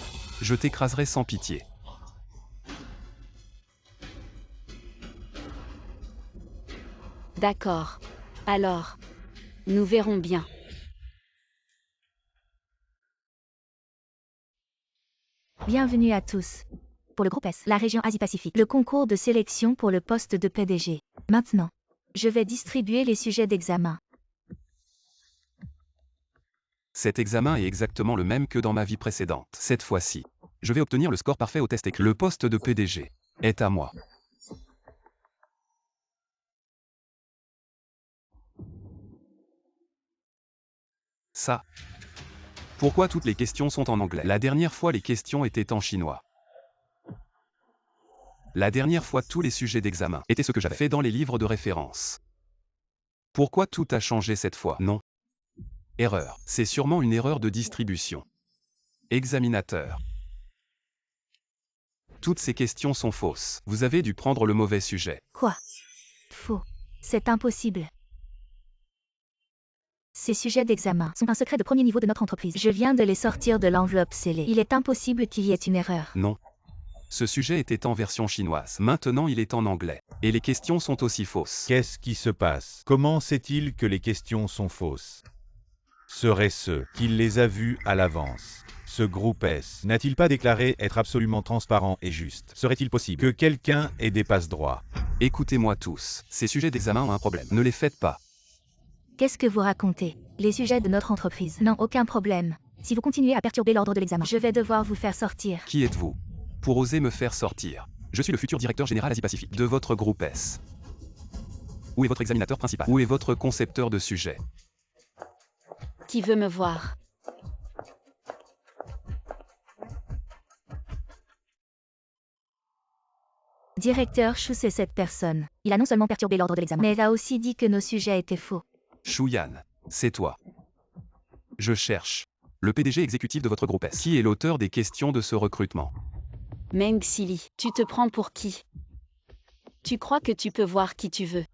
je t'écraserai sans pitié. D'accord. Alors, nous verrons bien. Bienvenue à tous. Pour le groupe S, la région Asie-Pacifique, le concours de sélection pour le poste de PDG. Maintenant, je vais distribuer les sujets d'examen. Cet examen est exactement le même que dans ma vie précédente. Cette fois-ci, je vais obtenir le score parfait au test écrit. Le poste de PDG est à moi. Ça. Pourquoi toutes les questions sont en anglais? La dernière fois, les questions étaient en chinois. La dernière fois, tous les sujets d'examen étaient ce que j'avais fait dans les livres de référence. Pourquoi tout a changé cette fois? Non. Erreur. C'est sûrement une erreur de distribution. Examinateur. Toutes ces questions sont fausses. Vous avez dû prendre le mauvais sujet. Quoi? Faux. C'est impossible. Ces sujets d'examen sont un secret de premier niveau de notre entreprise. Je viens de les sortir de l'enveloppe scellée. Il est impossible qu'il y ait une erreur. Non. Ce sujet était en version chinoise. Maintenant, il est en anglais. Et les questions sont aussi fausses. Qu'est-ce qui se passe? Comment sait-il que les questions sont fausses? Serait-ce qu'il les a vues à l'avance? Ce groupe S n'a-t-il pas déclaré être absolument transparent et juste? Serait-il possible que quelqu'un ait des passe-droits? Écoutez-moi tous. Ces sujets d'examen ont un problème. Ne les faites pas. Qu'est-ce que vous racontez? Les sujets de notre entreprise n'ont aucun problème. Si vous continuez à perturber l'ordre de l'examen, je vais devoir vous faire sortir. Qui êtes-vous pour oser me faire sortir? Je suis le futur directeur général Asie-Pacifique de votre groupe S. Où est votre examinateur principal? Où est votre concepteur de sujet? Qui veut me voir? Directeur Chou, c'est cette personne. Il a non seulement perturbé l'ordre de l'examen, mais il a aussi dit que nos sujets étaient faux. Shuyan, c'est toi. Je cherche le PDG exécutif de votre groupe S. Qui est l'auteur des questions de ce recrutement? Meng Xili, tu te prends pour qui? Tu crois que tu peux voir qui tu veux?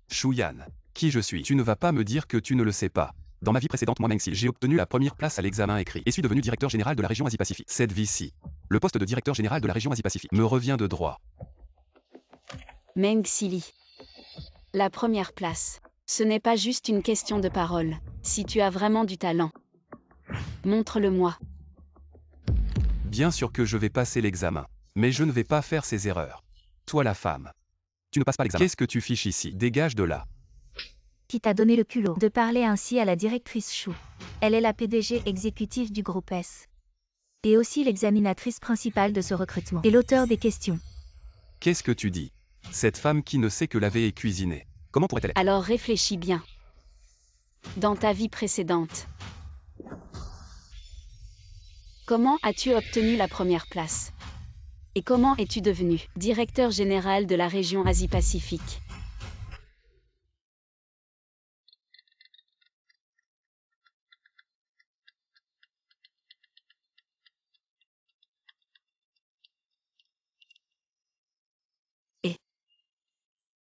Shuyan, qui je suis? Tu ne vas pas me dire que tu ne le sais pas. Dans ma vie précédente, moi Meng Xili, j'ai obtenu la première place à l'examen écrit et suis devenu directeur général de la région Asie-Pacifique. Cette vie-ci, le poste de directeur général de la région Asie-Pacifique me revient de droit. Meng Xili. La première place. Ce n'est pas juste une question de parole. Si tu as vraiment du talent, montre-le-moi. Bien sûr que je vais passer l'examen, mais je ne vais pas faire ces erreurs. Toi la femme, tu ne passes pas l'examen. Qu'est-ce que tu fiches ici? Dégage de là. Qui t'a donné le culot de parler ainsi à la directrice Chou? Elle est la PDG exécutive du groupe S. Et aussi l'examinatrice principale de ce recrutement. Et l'auteur des questions. Qu'est-ce que tu dis? Cette femme qui ne sait que laver et cuisiner. Comment pourrait-elle être? Alors réfléchis bien. Dans ta vie précédente, comment as-tu obtenu la première place? Et comment es-tu devenu directeur général de la région Asie-Pacifique?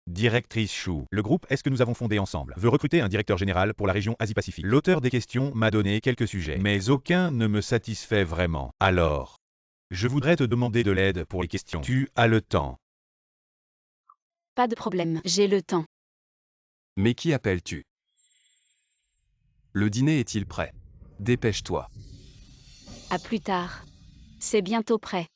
Directrice Chou, le groupe Est-ce que nous avons fondé ensemble veut recruter un directeur général pour la région Asie-Pacifique. L'auteur des questions m'a donné quelques sujets, mais aucun ne me satisfait vraiment. Alors, je voudrais te demander de l'aide pour les questions. Tu as le temps. Pas de problème, j'ai le temps. Mais qui appelles-tu? Le dîner est-il prêt? Dépêche-toi. À plus tard. C'est bientôt prêt.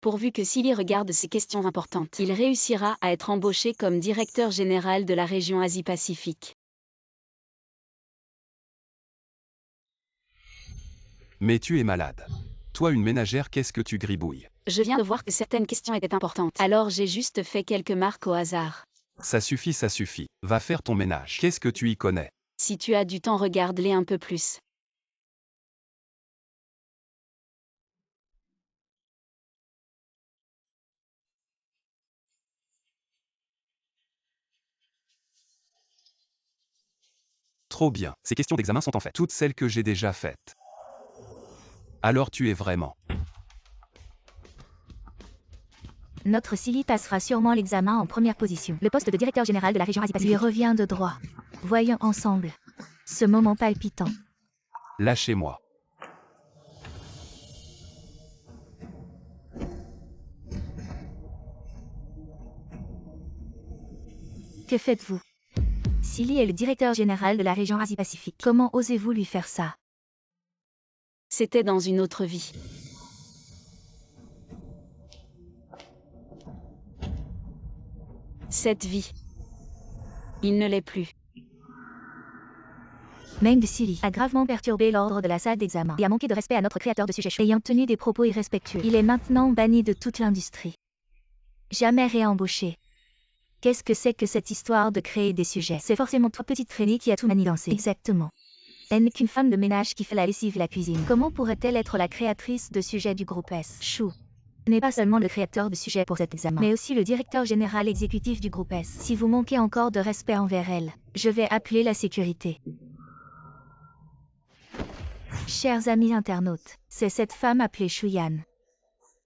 Pourvu que Silly regarde ces questions importantes, il réussira à être embauché comme directeur général de la région Asie-Pacifique. Mais tu es malade. Toi une ménagère, qu'est-ce que tu gribouilles? Je viens de voir que certaines questions étaient importantes, alors j'ai juste fait quelques marques au hasard. Ça suffit, ça suffit. Va faire ton ménage. Qu'est-ce que tu y connais? Si tu as du temps, regarde-les un peu plus. Trop bien. Ces questions d'examen sont en fait toutes celles que j'ai déjà faites. Alors tu es vraiment... Notre Silly passera sûrement l'examen en première position. Le poste de directeur général de la région Asie-Pacifique lui revient de droit. Voyons ensemble ce moment palpitant. Lâchez-moi. Que faites-vous? Silly est le directeur général de la région Asie-Pacifique. Comment osez-vous lui faire ça? C'était dans une autre vie. Cette vie. Il ne l'est plus. Meng Silly a gravement perturbé l'ordre de la salle d'examen et a manqué de respect à notre créateur de sujets chauds. Ayant tenu des propos irrespectueux, il est maintenant banni de toute l'industrie. Jamais réembauché. Qu'est-ce que c'est que cette histoire de créer des sujets? C'est forcément toi, petite traînée, qui a tout manigancé. Exactement. Elle n'est qu'une femme de ménage qui fait la lessive et la cuisine. Comment pourrait-elle être la créatrice de sujets du groupe S? Chou n'est pas seulement le créateur de sujets pour cet examen, mais aussi le directeur général exécutif du groupe S. Si vous manquez encore de respect envers elle, je vais appeler la sécurité. Chers amis internautes, c'est cette femme appelée Shuyan.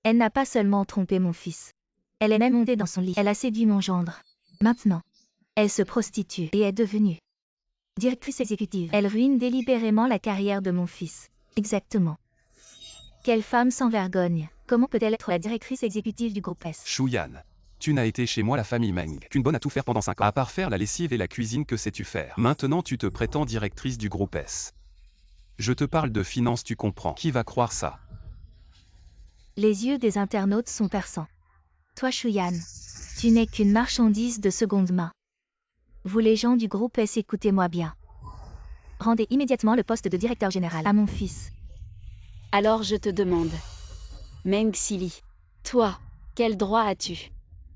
Elle n'a pas seulement trompé mon fils. Elle est même montée dans son lit. Elle a séduit mon gendre. Maintenant, elle se prostitue et est devenue directrice exécutive. Elle ruine délibérément la carrière de mon fils. Exactement. Quelle femme sans vergogne. Comment peut-elle être la directrice exécutive du groupe S? Shuyan, tu n'as été chez moi la famille Meng qu'une bonne à tout faire pendant 5 ans. À part faire la lessive et la cuisine, que sais-tu faire? Maintenant tu te prétends directrice du groupe S. Je te parle de finance, tu comprends. Qui va croire ça? Les yeux des internautes sont perçants. Toi, Shuyan, tu n'es qu'une marchandise de seconde main. Vous les gens du groupe S, écoutez-moi bien. Rendez immédiatement le poste de directeur général à mon fils. Alors je te demande. Meng Silly. Toi, quel droit as-tu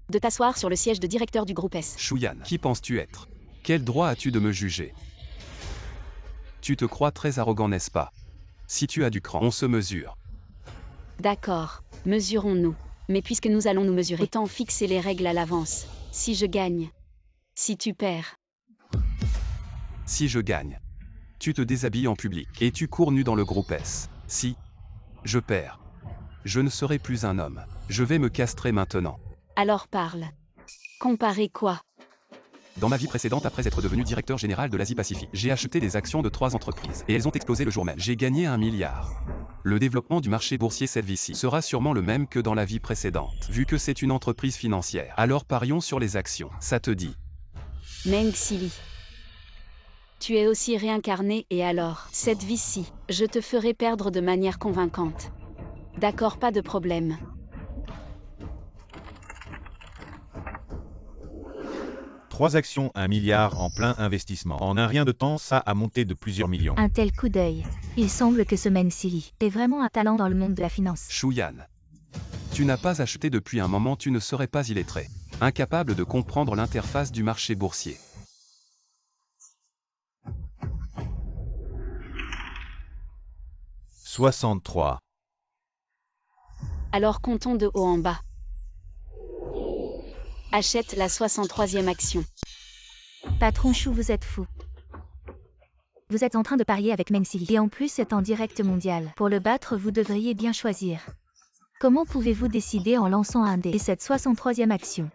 de t'asseoir sur le siège de directeur du groupe S? Shuyan, qui penses-tu être? Quel droit as-tu de me juger? Tu te crois très arrogant, n'est-ce pas? Si tu as du cran, on se mesure. D'accord, mesurons-nous. Mais puisque nous allons nous mesurer, autant fixer les règles à l'avance. Si je gagne. Si tu perds. Si je gagne. Tu te déshabilles en public et tu cours nu dans le groupe S. Si je perds. Je ne serai plus un homme. Je vais me castrer maintenant. Alors parle. Comparer quoi? Dans ma vie précédente, après être devenu directeur général de l'Asie-Pacifique, j'ai acheté des actions de 3 entreprises et elles ont explosé le jour même. J'ai gagné 1 milliard. Le développement du marché boursier cette vie-ci sera sûrement le même que dans la vie précédente, vu que c'est une entreprise financière. Alors parions sur les actions, ça te dit? Meng Silly. Tu es aussi réincarné et alors, cette vie-ci, je te ferai perdre de manière convaincante. D'accord, pas de problème. Trois actions, 1 milliard en plein investissement. En un rien de temps, ça a monté de plusieurs millions. Un tel coup d'œil. Il semble que ce Silly est vraiment un talent dans le monde de la finance. Shuyan. Tu n'as pas acheté depuis un moment, tu ne serais pas illettré. Incapable de comprendre l'interface du marché boursier. « 63. Alors comptons de haut en bas. Achète la 63e action. Patron Chou, vous êtes fou. Vous êtes en train de parier avec Silly. Et en plus, c'est en direct mondial. Pour le battre, vous devriez bien choisir. Comment pouvez-vous décider en lançant un dé et cette 63e action?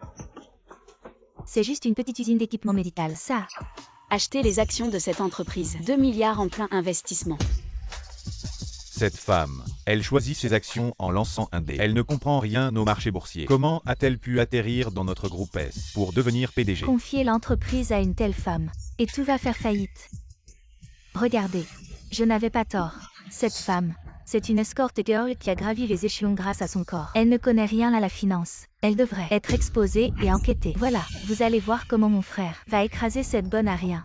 C'est juste une petite usine d'équipement médical, ça. Achetez les actions de cette entreprise. 2 milliards en plein investissement. Cette femme, elle choisit ses actions en lançant un dé. Elle ne comprend rien au marché boursier. Comment a-t-elle pu atterrir dans notre groupe S pour devenir PDG? Confier l'entreprise à une telle femme, et tout va faire faillite. Regardez, je n'avais pas tort. Cette femme, c'est une escort girl qui a gravi les échelons grâce à son corps. Elle ne connaît rien à la finance. Elle devrait être exposée et enquêtée. Voilà, vous allez voir comment mon frère va écraser cette bonne à rien.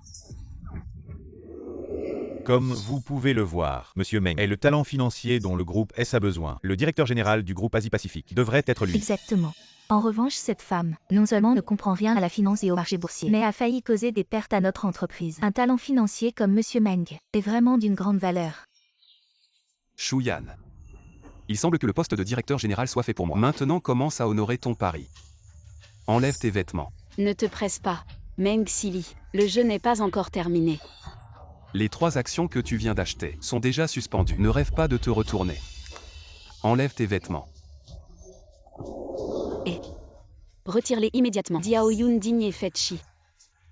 Comme vous pouvez le voir, Monsieur Meng est le talent financier dont le groupe S a besoin. Le directeur général du groupe Asie-Pacifique devrait être lui. Exactement. En revanche, cette femme, non seulement ne comprend rien à la finance et au marché boursier, mais a failli causer des pertes à notre entreprise. Un talent financier comme Monsieur Meng est vraiment d'une grande valeur. Shuyan. Il semble que le poste de directeur général soit fait pour moi. Maintenant commence à honorer ton pari. Enlève tes vêtements. Ne te presse pas, Silly. Le jeu n'est pas encore terminé. Les 3 actions que tu viens d'acheter sont déjà suspendues. Ne rêve pas de te retourner. Enlève tes vêtements. Et retire-les immédiatement. Diaoyun Ding et Fetchi.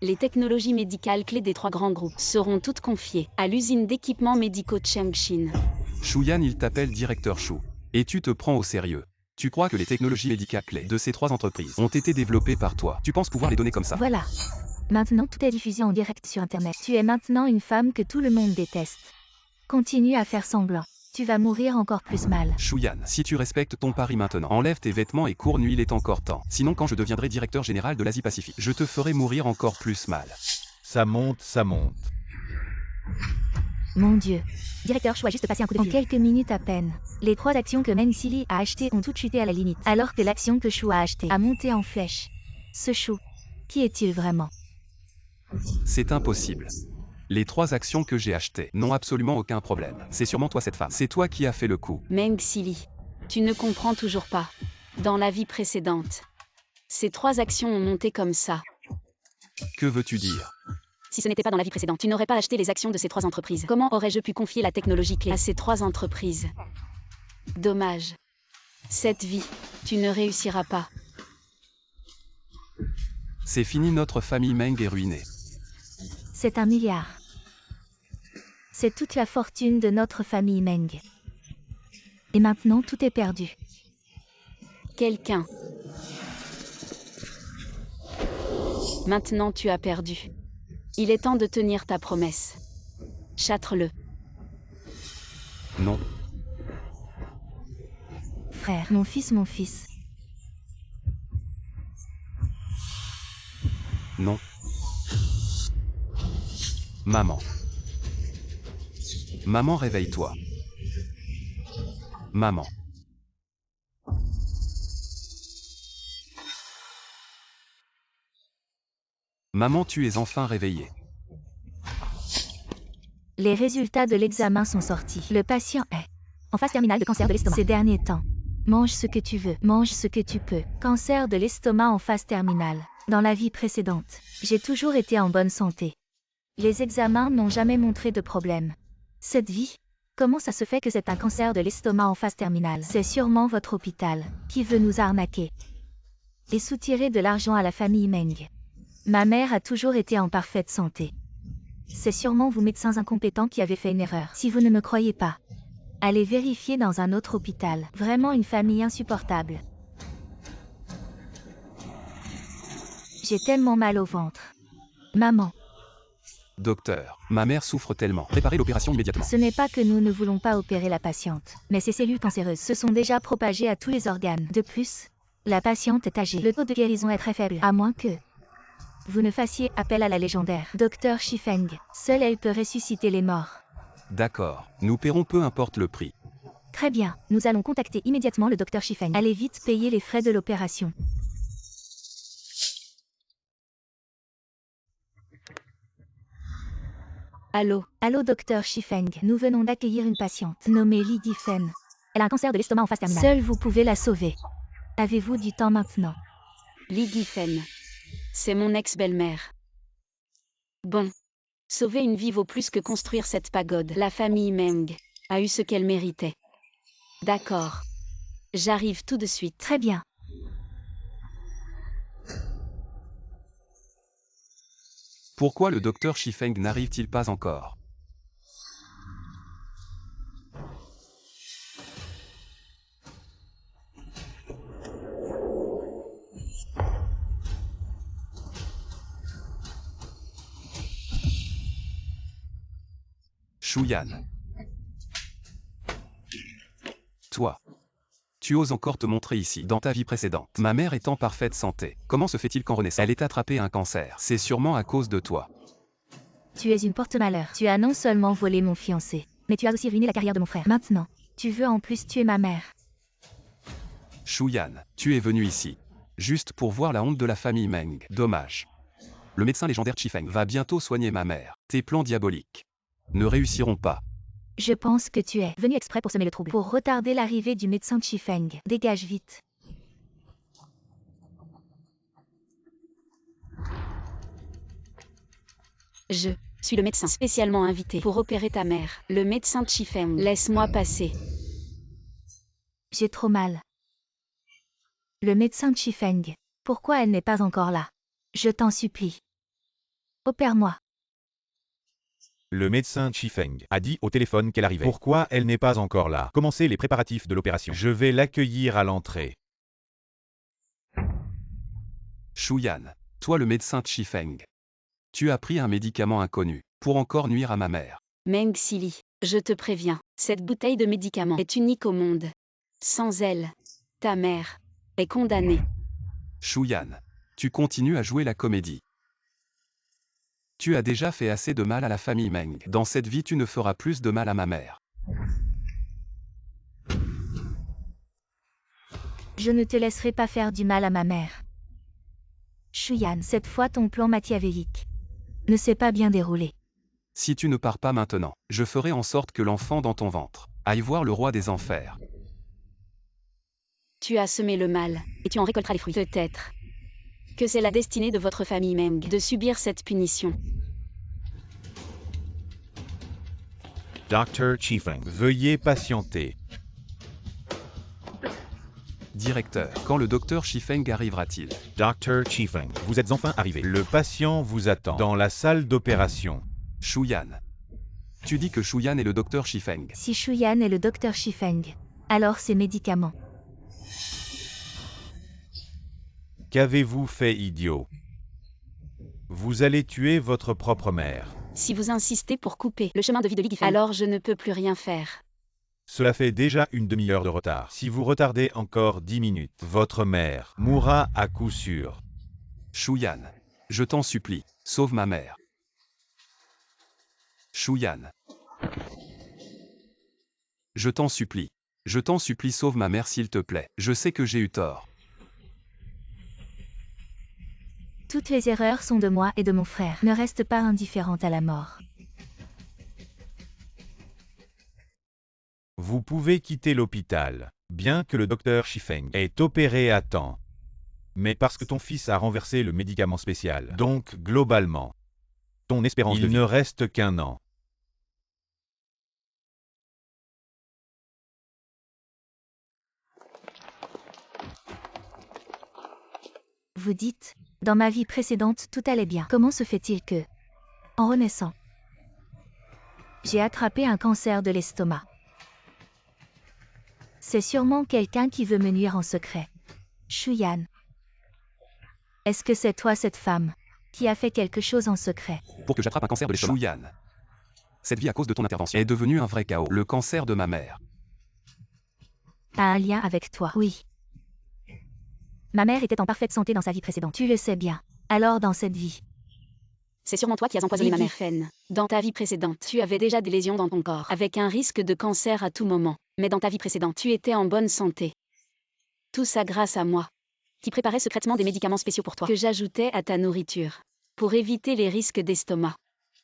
Les technologies médicales clés des 3 grands groupes seront toutes confiées à l'usine d'équipements médicaux Chengxin. Shuyan, il t'appelle directeur Chou. Et tu te prends au sérieux. Tu crois que les technologies médicales clés de ces 3 entreprises ont été développées par toi. Tu penses pouvoir les donner comme ça? Voilà. Maintenant tout est diffusé en direct sur Internet. Tu es maintenant une femme que tout le monde déteste. Continue à faire semblant. Tu vas mourir encore plus mal. Shuyan, si tu respectes ton pari maintenant, enlève tes vêtements et cours, nuit, il est encore temps. Sinon quand je deviendrai directeur général de l'Asie-Pacifique, je te ferai mourir encore plus mal. Ça monte, ça monte. Mon Dieu. Directeur Chou a juste passé un coup de fil. En quelques minutes à peine, les 3 actions que Silly a achetées ont toutes chuté à la limite, alors que l'action que Chou a achetée a monté en flèche. Ce Chou, qui est-il vraiment? C'est impossible. Les 3 actions que j'ai achetées n'ont absolument aucun problème. C'est sûrement toi cette femme. C'est toi qui as fait le coup. Silly. Tu ne comprends toujours pas. Dans la vie précédente, ces 3 actions ont monté comme ça. Que veux-tu dire? Si ce n'était pas dans la vie précédente, tu n'aurais pas acheté les actions de ces 3 entreprises. Comment aurais-je pu confier la technologie clé à ces 3 entreprises? Dommage. Cette vie, tu ne réussiras pas. C'est fini, notre famille Meng est ruinée. C'est 1 milliard. C'est toute la fortune de notre famille Meng. Et maintenant tout est perdu. Quelqu'un. Maintenant tu as perdu. Il est temps de tenir ta promesse. Châtre-le. Non. Frère, mon fils. Non. Maman. Maman, réveille-toi. Maman. Maman, tu es enfin réveillée. Les résultats de l'examen sont sortis. Le patient est en phase terminale de cancer de l'estomac. Ces derniers temps, mange ce que tu veux, mange ce que tu peux. Cancer de l'estomac en phase terminale. Dans la vie précédente, j'ai toujours été en bonne santé. Les examens n'ont jamais montré de problème. Cette vie, comment ça se fait que c'est un cancer de l'estomac en phase terminale? C'est sûrement votre hôpital qui veut nous arnaquer et soutirer de l'argent à la famille Meng. Ma mère a toujours été en parfaite santé. C'est sûrement vous médecins incompétents qui avez fait une erreur. Si vous ne me croyez pas, allez vérifier dans un autre hôpital. Vraiment une famille insupportable. J'ai tellement mal au ventre. Maman. Docteur, ma mère souffre tellement. Préparez l'opération immédiatement. Ce n'est pas que nous ne voulons pas opérer la patiente, mais ces cellules cancéreuses se sont déjà propagées à tous les organes. De plus, la patiente est âgée. Le taux de guérison est très faible, à moins que vous ne fassiez appel à la légendaire Dr Shifeng. Seule elle peut ressusciter les morts. D'accord, nous paierons peu importe le prix. Très bien, nous allons contacter immédiatement le Dr Shifeng. Allez vite payer les frais de l'opération. Allô, Allô Dr Shifeng, nous venons d'accueillir une patiente nommée Li Gifen. Elle a un cancer de l'estomac en phase terminale. Seul vous pouvez la sauver. Avez-vous du temps maintenant? Li Gifen. C'est mon ex-belle-mère. Bon. Sauver une vie vaut plus que construire cette pagode. La famille Meng a eu ce qu'elle méritait. D'accord. J'arrive tout de suite. Très bien. Pourquoi le docteur Shifeng n'arrive-t-il pas encore? Shuyan. Toi. Tu oses encore te montrer ici, dans ta vie précédente. Ma mère est en parfaite santé. Comment se fait-il qu'en renaissant, elle ait attrapé un cancer? C'est sûrement à cause de toi. Tu es une porte-malheur. Tu as non seulement volé mon fiancé, mais tu as aussi ruiné la carrière de mon frère. Maintenant, tu veux en plus tuer ma mère. Shuyan, tu es venu ici. Juste pour voir la honte de la famille Meng. Dommage. Le médecin légendaire Shifeng va bientôt soigner ma mère. Tes plans diaboliques ne réussiront pas. Je pense que tu es venu exprès pour semer le trouble. Pour retarder l'arrivée du médecin Shifeng. Dégage vite. Je suis le médecin spécialement invité pour opérer ta mère. Le médecin Shifeng. Laisse-moi passer. J'ai trop mal. Le médecin Shifeng. Pourquoi elle n'est pas encore là? Je t'en supplie. Opère-moi. Le médecin Shifeng a dit au téléphone qu'elle arrivait. Pourquoi elle n'est pas encore là? Commencez les préparatifs de l'opération. Je vais l'accueillir à l'entrée. Shuyan, toi le médecin Shifeng. Tu as pris un médicament inconnu, pour encore nuire à ma mère. Meng Sili, je te préviens, cette bouteille de médicament est unique au monde. Sans elle, ta mère est condamnée. Shuyan, tu continues à jouer la comédie. Tu as déjà fait assez de mal à la famille Meng. Dans cette vie tu ne feras plus de mal à ma mère. Je ne te laisserai pas faire du mal à ma mère. Shuyan, cette fois ton plan machiavélique ne s'est pas bien déroulé. Si tu ne pars pas maintenant, je ferai en sorte que l'enfant dans ton ventre aille voir le roi des enfers. Tu as semé le mal, et tu en récolteras les fruits. Peut-être que c'est la destinée de votre famille Meng de subir cette punition. Dr Shifeng, veuillez patienter. Directeur, quand le docteur Shifeng arrivera-t-il? Dr Shifeng, vous êtes enfin arrivé. Le patient vous attend dans la salle d'opération. Shuyan. Tu dis que Shuyan est le docteur Shifeng. Si Shuyan est le Dr Shifeng, alors ses médicaments. Qu'avez-vous fait, idiot? Vous allez tuer votre propre mère. Si vous insistez pour couper le chemin de vie de Li Gifen, alors je ne peux plus rien faire. Cela fait déjà une demi-heure de retard. Si vous retardez encore 10 minutes, votre mère mourra à coup sûr. Shuyan. Je t'en supplie, sauve ma mère. Shuyan. Je t'en supplie, sauve ma mère s'il te plaît. Je sais que j'ai eu tort. Toutes les erreurs sont de moi et de mon frère. Ne reste pas indifférente à la mort. Vous pouvez quitter l'hôpital, bien que le docteur Shifeng ait opéré à temps. Mais parce que ton fils a renversé le médicament spécial. Donc, globalement, ton espérance de vie, il ne reste qu'un an. Vous dites, dans ma vie précédente tout allait bien. Comment se fait-il que, en renaissant, j'ai attrapé un cancer de l'estomac? C'est sûrement quelqu'un qui veut me nuire en secret. Shuyan. Est-ce que c'est toi cette femme? qui a fait quelque chose en secret. Pour que j'attrape un cancer de l'estomac. Chouyan. Cette vie à cause de ton intervention est devenue un vrai chaos. Le cancer de ma mère. A un lien avec toi. Oui. Ma mère était en parfaite santé dans sa vie précédente. Tu le sais bien. Alors dans cette vie, C'est sûrement toi qui as empoisonné ma mère. Vivifen. Dans ta vie précédente, tu avais déjà des lésions dans ton corps, avec un risque de cancer à tout moment. Mais dans ta vie précédente, tu étais en bonne santé. Tout ça grâce à moi, qui préparais secrètement des médicaments spéciaux pour toi, que j'ajoutais à ta nourriture, pour éviter les risques d'estomac.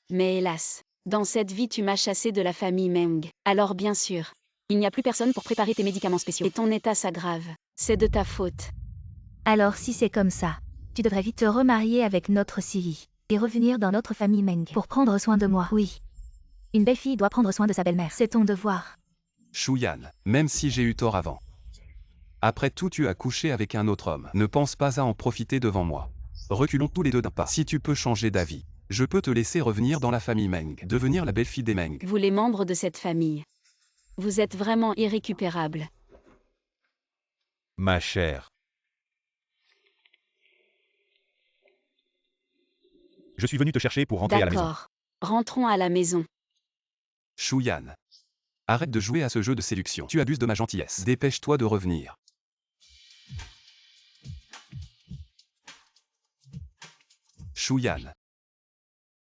Mais hélas, dans cette vie tu m'as chassé de la famille Meng. Alors bien sûr, il n'y a plus personne pour préparer tes médicaments spéciaux. Et ton état s'aggrave. C'est de ta faute. Alors si c'est comme ça, tu devrais vite te remarier avec notre Sili et revenir dans notre famille Meng pour prendre soin de moi. Oui. Une belle fille doit prendre soin de sa belle-mère. C'est ton devoir. Chouyan, même si j'ai eu tort avant. Après tout, tu as couché avec un autre homme. Ne pense pas à en profiter devant moi. Reculons tous les deux d'un pas. Si tu peux changer d'avis, je peux te laisser revenir dans la famille Meng, devenir la belle-fille des Meng. Vous les membres de cette famille, vous êtes vraiment irrécupérables. Ma chère. Je suis venu te chercher pour rentrer à la maison. D'accord. Rentrons à la maison. Chouyan. Arrête de jouer à ce jeu de séduction. Tu abuses de ma gentillesse. Dépêche-toi de revenir. Chouyan.